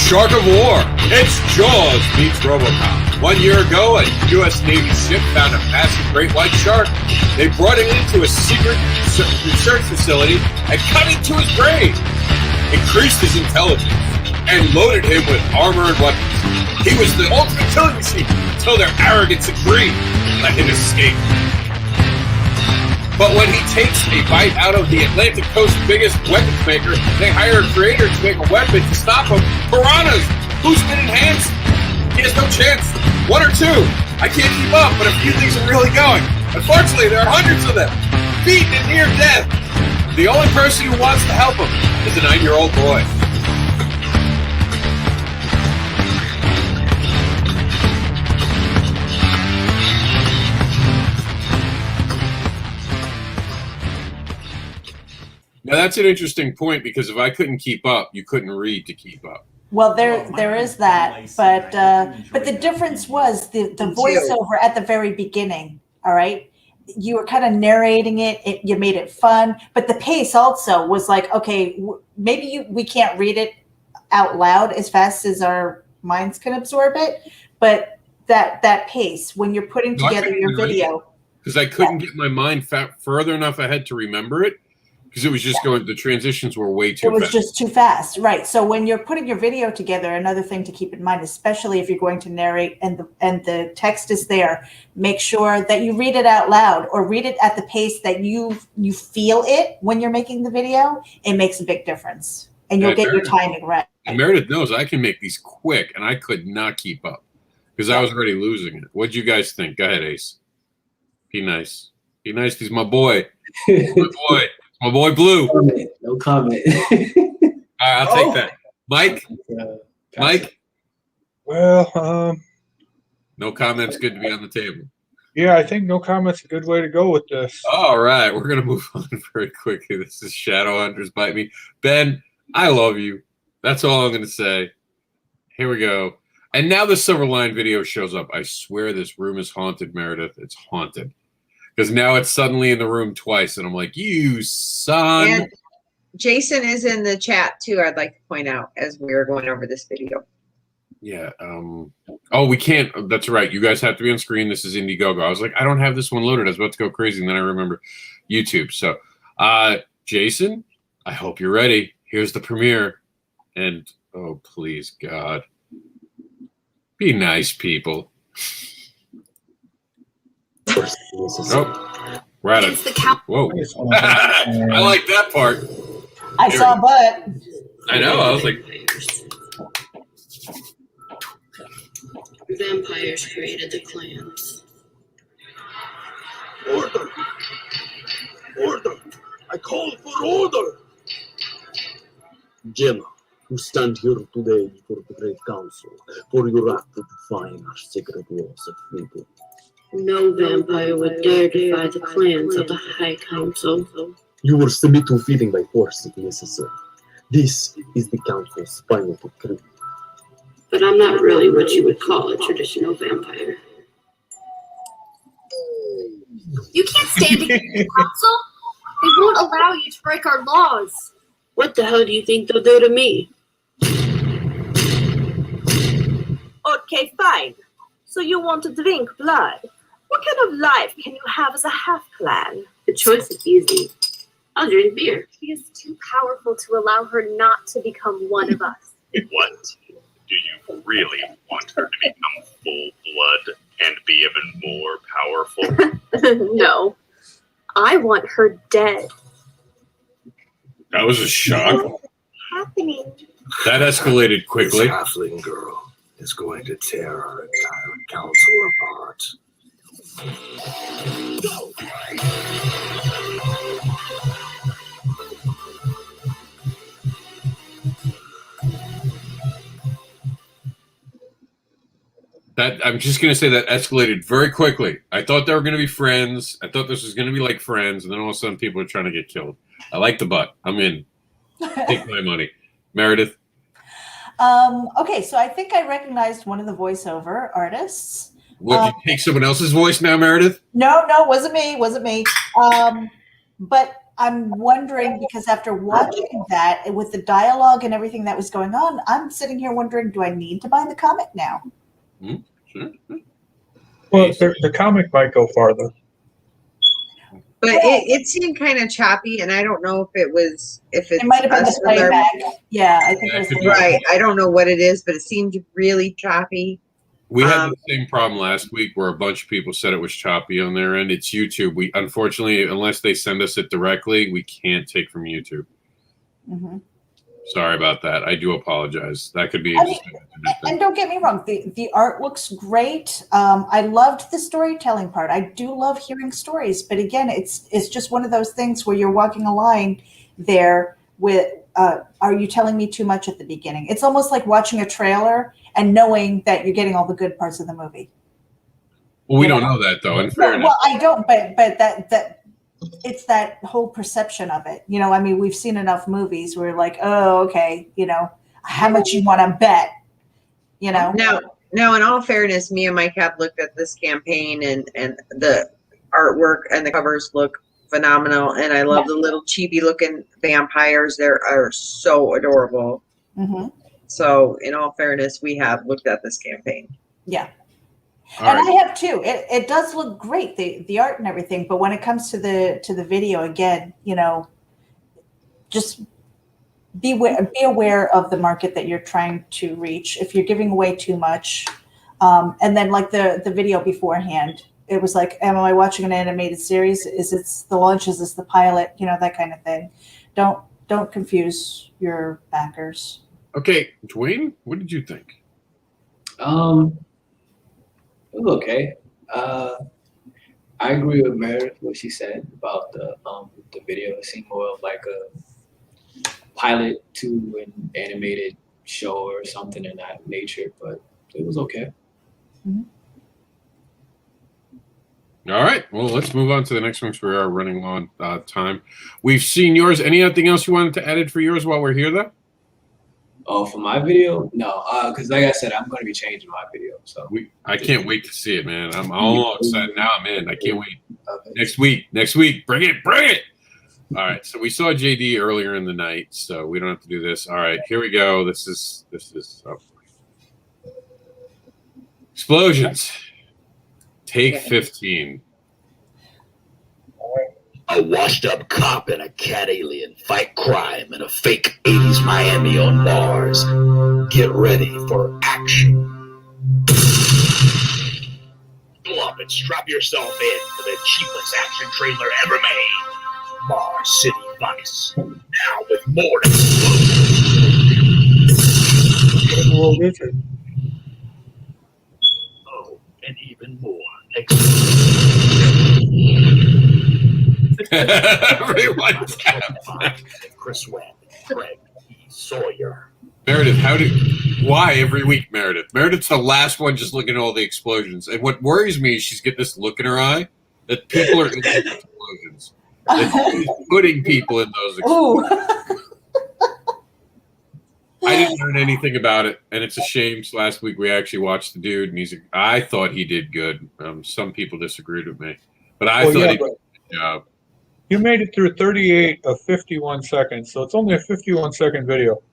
Shark of War. It's Jaws meets RoboCop. 1 year ago, a U.S. Navy ship found a massive great white shark. They brought him into a secret research facility and cut into his brain, increased his intelligence, and loaded him with armor and weapons. He was the ultimate killing machine until their arrogance and greed let him escape. But when he takes a bite out of the Atlantic coast's biggest weapons maker, they hire a creator to make a weapon to stop him. Piranhas! Who's been enhanced? He has no chance. One or two. I can't keep up, but a few things are really going. Unfortunately, there are hundreds of them. Beaten and near death. The only person who wants to help him is a 9-year-old boy. Now that's an interesting point because if I couldn't keep up, you couldn't read to keep up. Well, there is that, but the difference was the voiceover at the very beginning. All right, you were kind of narrating it. You made it fun, but the pace also was like, okay, maybe we can't read it out loud as fast as our minds can absorb it, but that pace when you're putting together your video, because I couldn't get my mind further enough ahead to remember it. Because it was just going, the transitions were way too fast. It was just too fast, right? So when you're putting your video together, another thing to keep in mind, especially if you're going to narrate and the text is there, make sure that you read it out loud or read it at the pace that you feel it when you're making the video. It makes a big difference, and you'll get your timing right. And Meredith knows I can make these quick, and I could not keep up because I was already losing it. What'd you guys think? Go ahead, Ace. Be nice. Be nice. He's my boy. My boy. My boy Blue. No comment. I'll take that. Mike? Mike? Well, no comments. Good to be on the table. Yeah, I think no comment's a good way to go with this. All right. We're going to move on very quickly. This is Shadowhunters Bite Me. Ben, I love you. That's all I'm going to say. Here we go. And now the Silverline video shows up. I swear this room is haunted, Meredith. It's haunted. Because now it's suddenly in the room twice, and I'm like, you son. And Jason is in the chat, too, I'd like to point out, as we were going over this video. Yeah. Oh, we can't. That's right. You guys have to be on screen. This is Indiegogo. I was like, I don't have this one loaded. I was about to go crazy, and then I remember YouTube. So, Jason, I hope you're ready. Here's the premiere. And, oh, please, God. Be nice, people. Oh, we're at it. Whoa. I like that part. I saw a butt. I know. I was like, vampires created the clans. Order! Order! I call for order! Gemma, you stand here today before the Great Council for your act to define our sacred laws of freedom. No vampire would dare defy the clans of the High Council. You will submit to feeding by force if necessary. This is the Council's final decree. But I'm not really what you would call a traditional vampire. You can't stand against the council. They won't allow you to break our laws. What the hell do you think they'll do to me? Okay, fine. So you want to drink blood? What kind of life can you have as a half-clan? The choice is easy. I'll drink beer. She is too powerful to allow her not to become one of us. What? Do you really want her to become full-blood and be even more powerful? No. I want her dead. that was a shock. What's happening? That escalated quickly. Halfling girl. is going to tear our entire council apart. That I'm just gonna say that escalated very quickly. I thought they were gonna be friends. I thought this was gonna be like Friends, and then all of a sudden people are trying to get killed. I like the butt. I'm in. Take my money, Meredith. Okay, so I think I recognized one of the voiceover artists. Would you take someone else's voice now, Meredith? No, wasn't me. But I'm wondering, because after watching that with the dialogue and everything that was going on, I'm sitting here wondering, do I need to buy the comic now? Sure. Well, the comic might go farther. But it seemed kind of choppy, and I don't know if it might have been the playback. Yeah, I think it was right. I don't know what it is, but it seemed really choppy. We had the same problem last week where a bunch of people said it was choppy on their end. It's YouTube. We unfortunately, unless they send us it directly, we can't take from YouTube. Mm-hmm. Sorry about that. I do apologize. That could be. And don't get me wrong, the art looks great. I loved the storytelling part. I do love hearing stories, but again, it's just one of those things where you're walking a line there with. Are you telling me too much at the beginning? It's almost like watching a trailer and knowing that you're getting all the good parts of the movie. Well, we don't know that though. In fairness, well, I don't, but that. It's that whole perception of it. You know, I mean, we've seen enough movies where like, oh, okay, you know, how much you want to bet, you know? Now, in all fairness, me and Mike have looked at this campaign and the artwork and the covers look phenomenal. And I love the little chibi looking vampires. They are so adorable. Mm-hmm. So in all fairness, we have looked at this campaign. Yeah. All and right. I have too. It does look great, the art and everything. But when it comes to the video, again, you know, just be aware of the market that you're trying to reach. If you're giving away too much, and then like the video beforehand, it was like, am I watching an animated series? Is it the launch? Is this the pilot? You know, that kind of thing. Don't confuse your backers. Okay, Dwayne, what did you think? It was okay. I agree with Meredith what she said about the video. It seemed more of like a pilot to an animated show or something in that nature, but it was okay. Mm-hmm. All right. Well, let's move on to the next one because we are running low on time. We've seen yours. Anything else you wanted to add for yours while we're here, though? Oh, for my video? No, because like I said, I'm going to be changing my video. So I can't wait to see it, man. I'm all excited. Now I'm in. I can't wait. Next week. Bring it. All right. So we saw JD earlier in the night, so we don't have to do this. All right. Here we go. This is explosions. Take 15. A washed-up cop and a cat alien fight crime in a fake 80s Miami on Mars. Get ready for action. Buckle up and strap yourself in for the cheapest action trailer ever made. Mars City Vice. Now with more explosions. What world is it? Oh, and even more Everyone Chris Webb, Craig E. Sawyer. Meredith, why every week, Meredith? Meredith's the last one just looking at all the explosions. And what worries me is she's got this look in her eye that people are in those explosions. That she's putting people in those explosions. I didn't learn anything about it, and it's a shame. So last week we actually watched the dude, and I thought he did good. Some people disagreed with me, but I thought he did a good job. You made it through 38 of 51 seconds, so it's only a 51-second video.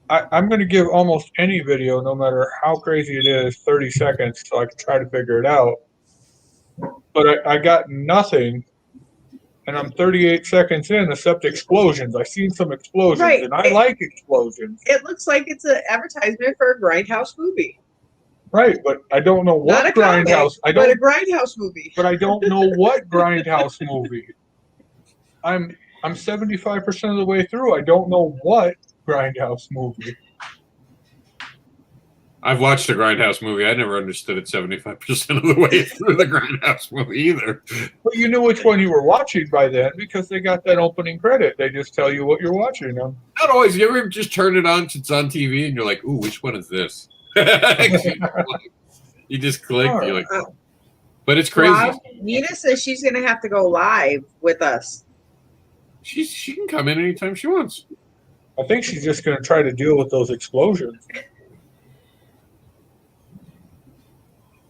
I'm going to give almost any video, no matter how crazy it is, 30 seconds, so I can try to figure it out. But I got nothing, and I'm 38 seconds in, except explosions. I've seen some explosions, Right. and I like explosions. It looks like it's an advertisement for a Grindhouse movie. Right, but I don't know what Not a comic, Grindhouse. but a Grindhouse movie. But I don't know what Grindhouse movie. I'm 75% of the way through. I don't know what Grindhouse movie. I've watched the Grindhouse movie. I never understood it 75% of the way through the Grindhouse movie either. But you knew which one you were watching by then because they got that opening credit. They just tell you what you're watching. Not always. You ever just turn it on, it's on TV, and you're like, ooh, which one is this? You just click, you're like, but it's crazy. Rob, Nina says she's going to have to go live with us. She can come in anytime she wants. I think she's just going to try to deal with those explosions.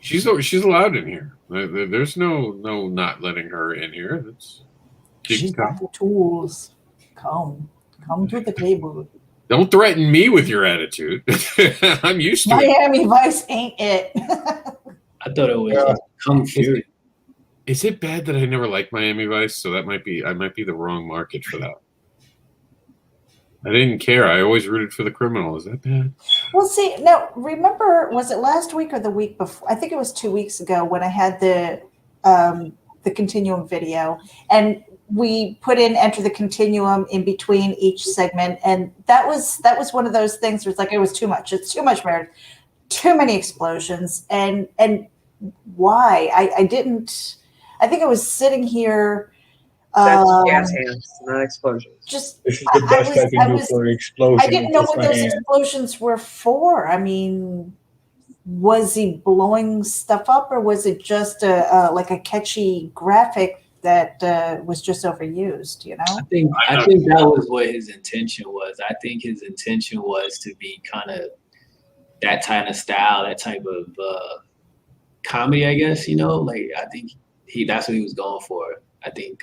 She's allowed in here. There's no not letting her in here. She's got the tools. Come to the table. Don't threaten me with your attitude. I'm used to it. Miami Vice ain't it. I thought it was Kung Fury. Is it bad that I never liked Miami Vice? So I might be the wrong market for that. I didn't care. I always rooted for the criminal. Is that bad? Well, see, now remember, was it last week or the week before? I think it was 2 weeks ago when I had the Continuum video, and we put in enter the Continuum in between each segment, and that was one of those things where it's like it was too much. It's too much, Meredith. Too many explosions, and why? I didn't. I think I was sitting here. That's gas hands, not explosions. Just this is the best I can do for an explosion. I didn't know what those explosions were for. I mean, was he blowing stuff up, or was it just like a catchy graphic that was just overused? You know, I think that was what his intention was. I think his intention was to be kind of that kind of style, that type of comedy, I guess. You know, like I think that's what he was going for. I think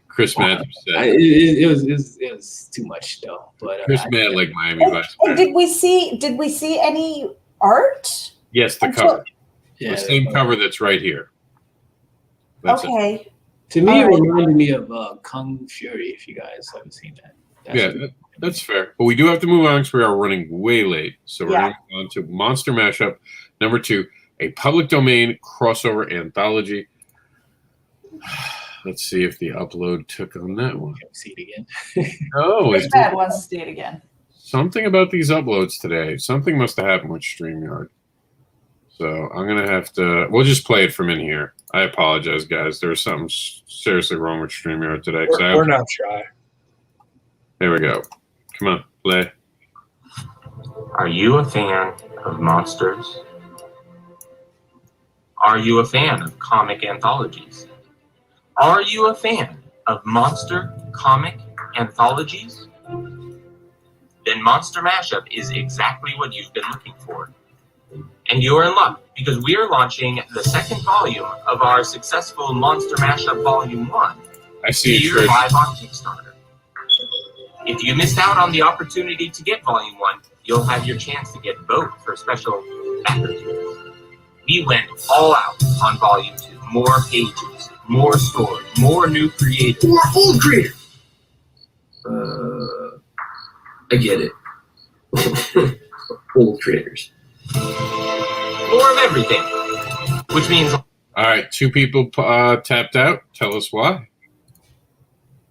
Chris Matthews said it was too much though. But Chris Matt like Miami Vice. And did we see any art? Yes, the cover. The same cover that's right here. That's okay. it. To me, it reminded me of Kung Fury. If you guys haven't seen that. That's fair. But we do have to move on because we are running way late. So we're going on to Monster Mashup number 2, a public domain crossover anthology. Let's see if the upload took on that one. See it again. Oh, Chris Bad wants to see it again. Something about these uploads today. Something must have happened with StreamYard. So I'm going to have to... We'll just play it from in here. I apologize, guys. There's something seriously wrong with StreamYard today. We're not shy. There we go. Come on, play. Are you a fan of monsters? Are you a fan of comic anthologies? Are you a fan of monster comic anthologies? Then Monster Mashup is exactly what you've been looking for. And you are in luck, because we are launching the second volume of our successful Monster Mashup Volume 1 I see here live on Kickstarter. If you missed out on the opportunity to get Volume 1, you'll have your chance to get both for special backers. We went all out on Volume 2. More pages, more stories, more new creators. More old creators! I get it. Old creators. More of everything. Which means... All right, 2 people tapped out. Tell us why.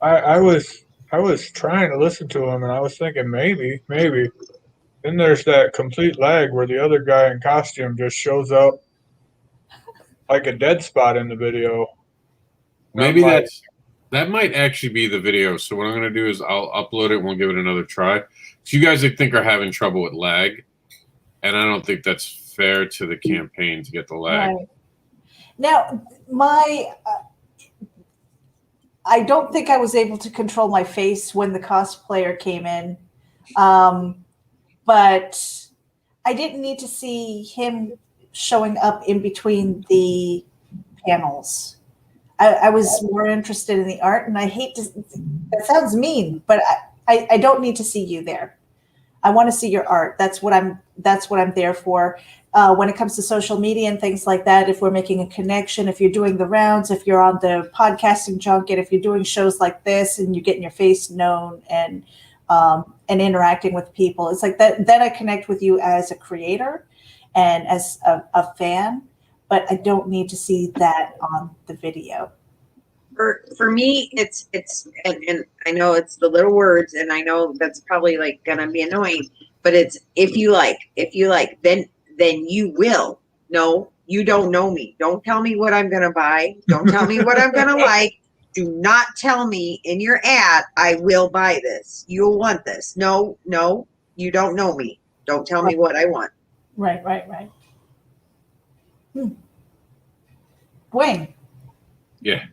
I was trying to listen to him, and I was thinking maybe. Then there's that complete lag where the other guy in costume just shows up like a dead spot in the video. Maybe that might actually be the video. So what I'm going to do is I'll upload it and we'll give it another try. So you guys, I think, are having trouble with lag, and I don't think that's fair to the campaign to get the lag. Right. Now, I don't think I was able to control my face when the cosplayer came in, but I didn't need to see him showing up in between the panels. I was more interested in the art, and I hate to, that sounds mean, but I don't need to see you there. I want to see your art. That's what I'm there for. When it comes to social media and things like that, if we're making a connection, if you're doing the rounds, if you're on the podcasting junket, if you're doing shows like this and you're getting your face known and interacting with people, it's like that. Then I connect with you as a creator and as a fan, but I don't need to see that on the video. For me, and I know it's the little words, and I know that's probably like gonna be annoying, but it's if you like, then you will. No, you don't know me. Don't tell me what I'm gonna buy. Don't tell me what I'm gonna like. Do not tell me in your ad, I will buy this. You'll want this. No, you don't know me. Don't tell me what I want. Right. Wayne. Yeah.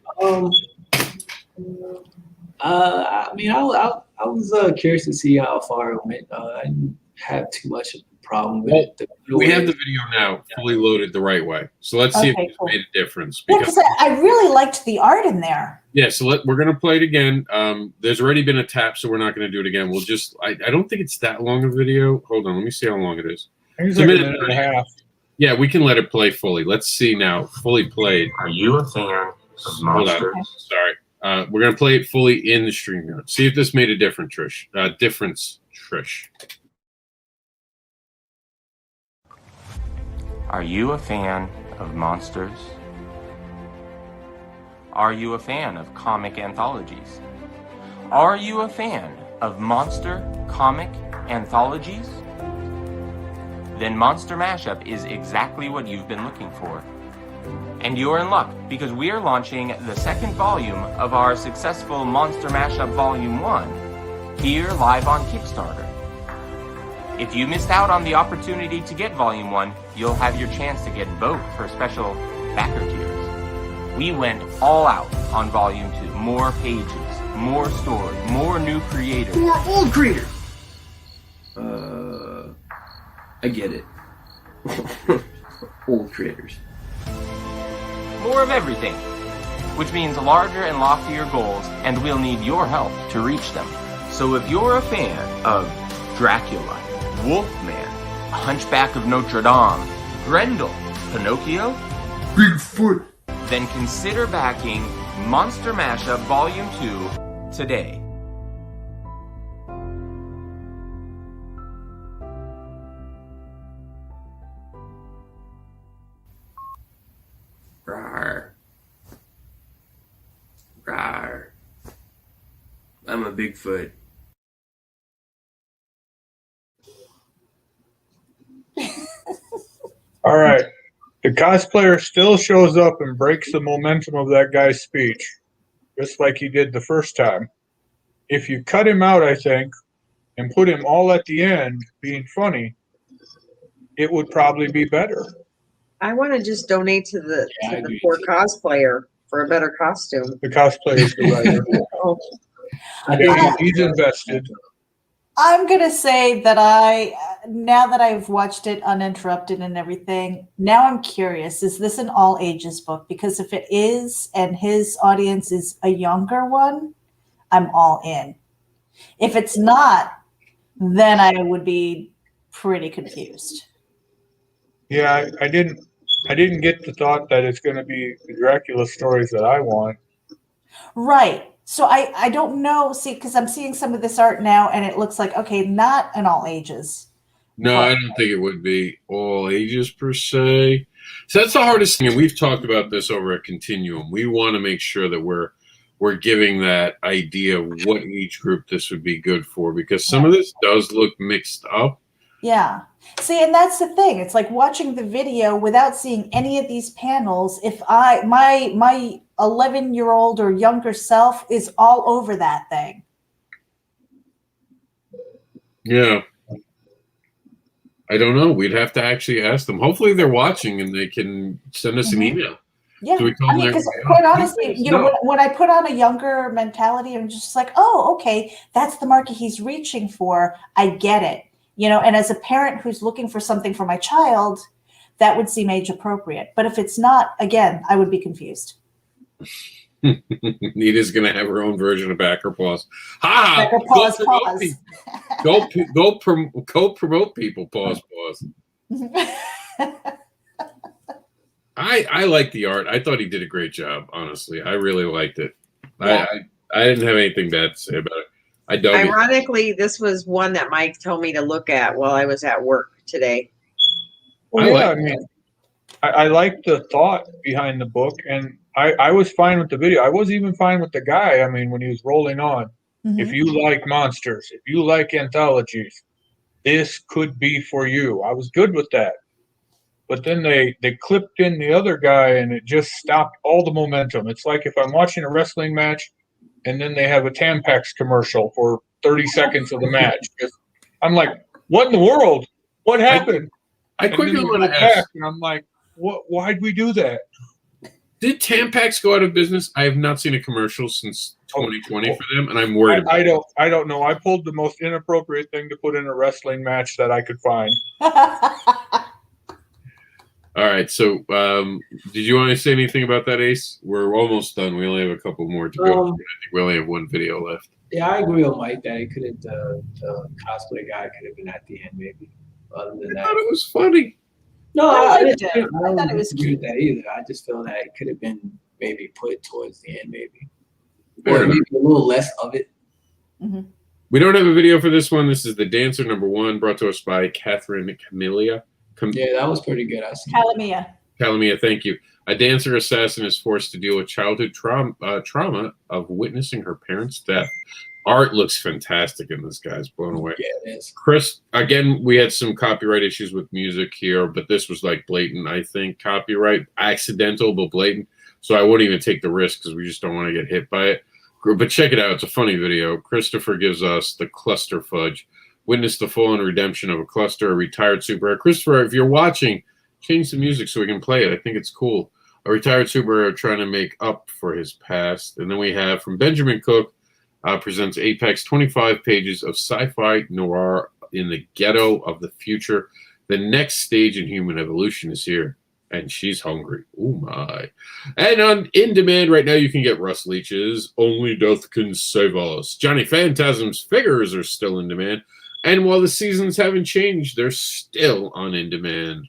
I mean, I was curious to see how far it went. I didn't have too much of a problem with it. We have the video now fully loaded the right way. So let's see if it's made a difference. Yeah, because I really liked the art in there. Yeah, so we're going to play it again. There's already been a tap, so we're not going to do it again. We'll just, I don't think it's that long a video. Hold on, let me see how long it is. It's like a minute and a half. Yeah, we can let it play fully. Let's see now, fully played. Are you a fan of monsters? Hold on, sorry. We're going to play it fully in the StreamYard. See if this made a difference, Trish. Are you a fan of monsters? Are you a fan of comic anthologies? Are you a fan of monster comic anthologies? Then Monster Mashup is exactly what you've been looking for. And you're in luck, because we are launching the second volume of our successful Monster Mashup Volume 1 here live on Kickstarter. If you missed out on the opportunity to get Volume 1, you'll have your chance to get both for special backer tiers. We went all out on Volume 2. More pages, more story, more new creators. More old creators! I get it. Old creators. More of everything, which means larger and loftier goals, and we'll need your help to reach them. So if you're a fan of Dracula, Wolfman, Hunchback of Notre Dame, Grendel, Pinocchio, Bigfoot, then consider backing Monster Mashup Volume 2 today. Rawr. Rawr. I'm a Bigfoot. All right. The cosplayer still shows up and breaks the momentum of that guy's speech, just like he did the first time. If you cut him out, I think, and put him all at the end being funny, it would probably be better. I want to just donate to the poor cosplayer for a better costume. The cosplayer is the writer. Yeah, he's invested. I'm going to say that now that I've watched it uninterrupted and everything, now I'm curious, is this an all ages book? Because if it is, and his audience is a younger one, I'm all in. If it's not, then I would be pretty confused. Yeah, I didn't get the thought that it's going to be the Dracula stories that I want. Right. So I don't know, see, because I'm seeing some of this art now, and it looks like, okay, not an all ages. No, I don't think it would be all ages per se. So that's the hardest thing, and we've talked about this over at Continuum. We want to make sure that we're giving that idea of what age group this would be good for, because some of this does look mixed up. Yeah. See, and that's the thing. It's like watching the video without seeing any of these panels. If my 11-year-old or younger self is all over that thing. Yeah. I don't know. We'd have to actually ask them. Hopefully they're watching and they can send us an email. Yeah, So we I mean, because quite honestly, you know, when I put on a younger mentality, I'm just like, oh, okay, that's the market he's reaching for. I get it. You know, and as a parent who's looking for something for my child, that would seem age appropriate. But if it's not, again, I would be confused. Nita's going to have her own version of Backer Pause. Ha! Backer Pause. Go promote people. Pause. I like the art. I thought he did a great job. Honestly, I really liked it. Yeah. I didn't have anything bad to say about it. Ironically, this was one that Mike told me to look at while I was at work today. Well, I mean, I like the thought behind the book, and I was fine with the video. I was even fine with the guy. I mean, when he was rolling on, if you like monsters, if you like anthologies, this could be for you. I was good with that. But then they clipped in the other guy, and it just stopped all the momentum. It's like if I'm watching a wrestling match, and then they have a Tampax commercial for 30 seconds of the match. I'm like, what in the world? What happened? I quickly want to ask. And I'm like, what? Why'd we do that? Did Tampax go out of business? I have not seen a commercial since 2020 for them, and I'm worried about it. I don't know. I pulled the most inappropriate thing to put in a wrestling match that I could find. All right. So, did you want to say anything about that, Ace? We're almost done. We only have a couple more to go. I think we only have one video left. Yeah, I agree with Mike that it could have the cosplay guy could have been at the end maybe. Other than that, I thought it was funny. No, I I thought it was agree with cute. that either. I just feel that it could have been maybe put towards the end, maybe, Fair or enough. maybe a little less of it. We don't have a video for this one. This is the dancer #1, brought to us by Catherine Camellia. Yeah, that was pretty good. I see. Calamia, thank you. A dancer assassin is forced to deal with childhood trauma of witnessing her parents' death. Art looks fantastic in this, guys. Blown away. Yeah, it is. Chris, again, we had some copyright issues with music here, but this was like blatant, I think, copyright. Accidental, but blatant. So I wouldn't even take the risk because we just don't want to get hit by it. But check it out. It's a funny video. Christopher gives us the cluster fudge. Witness the full-on redemption of a cluster, a retired superhero. Christopher, if you're watching, change the music so we can play it. I think it's cool. A retired superhero trying to make up for his past. And then we have from Benjamin Cook, presents Apex 25 pages of sci-fi noir in the ghetto of the future. The next stage in human evolution is here. And she's hungry. Oh, my. And on In Demand right now, you can get Russ Leach's Only Death Can Save Us. Johnny Phantasm's figures are still in demand. And while the seasons haven't changed, they're still on In Demand.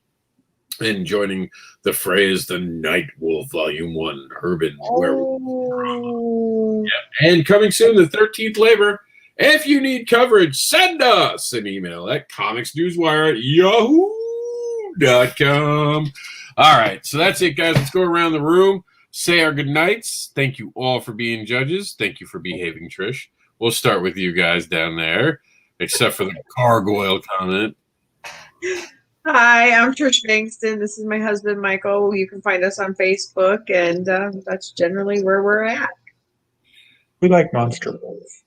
And joining the fray is the Night Wolf Volume 1, Urban Werewolf. Yep. And coming soon, the 13th Labor. If you need coverage, send us an email at comicsnewswire@yahoo.com. All right, so that's it, guys. Let's go around the room, say our good nights. Thank you all for being judges. Thank you for behaving, Trish. We'll start with you guys down there, except for the gargoyle comment. Hi, I'm Trish Bankston. This is my husband, Michael. You can find us on Facebook, and that's generally where we're at. We like monster movies.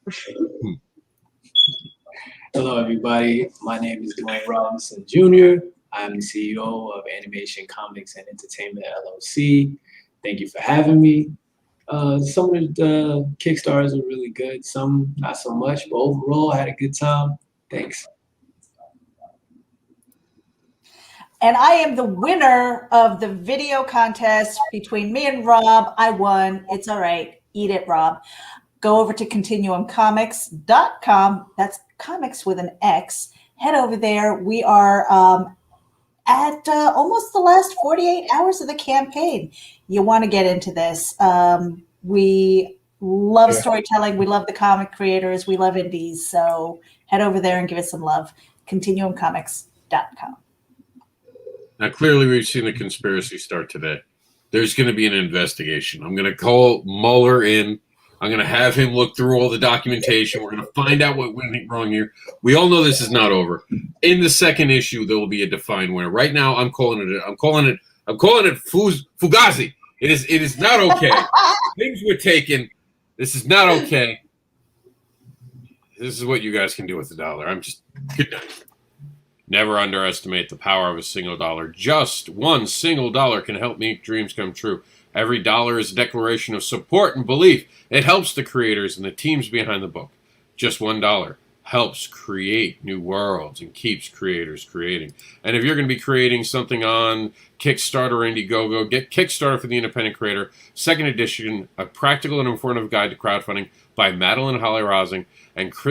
Hello, everybody. My name is Dwayne Robinson Jr. I'm the CEO of Animation, Comics, and Entertainment LLC. Thank you for having me. Some of the Kickstarters are really good, some not so much, but overall, I had a good time. Thanks. And I am the winner of the video contest between me and Rob. I won. It's all right. Eat it, Rob. Go over to CONTINUUMComics.com. That's comics with an X. Head over there. We are at almost the last 48 hours of the campaign. You want to get into this. We love storytelling. We love the comic creators. We love indies. So head over there and give us some love. CONTINUUMComics.com. Now, clearly, we've seen a conspiracy start today. There's going to be an investigation. I'm going to call Mueller in. I'm going to have him look through all the documentation. We're going to find out what went wrong here. We all know this is not over. In the second issue, there will be a defined winner. Right now, I'm calling it Fugazi. It is not okay. Things were taken. This is not okay. This is what you guys can do with $1. I'm just good night. Never underestimate the power of a single dollar. Just one single dollar can help make dreams come true. Every dollar is a declaration of support and belief. It helps the creators and the teams behind the book. Just $1 helps create new worlds and keeps creators creating. And if you're going to be creating something on Kickstarter or Indiegogo, get Kickstarter for the Independent Creator, second edition, a practical and informative guide to crowdfunding by Madeline Holly Rosing and Chris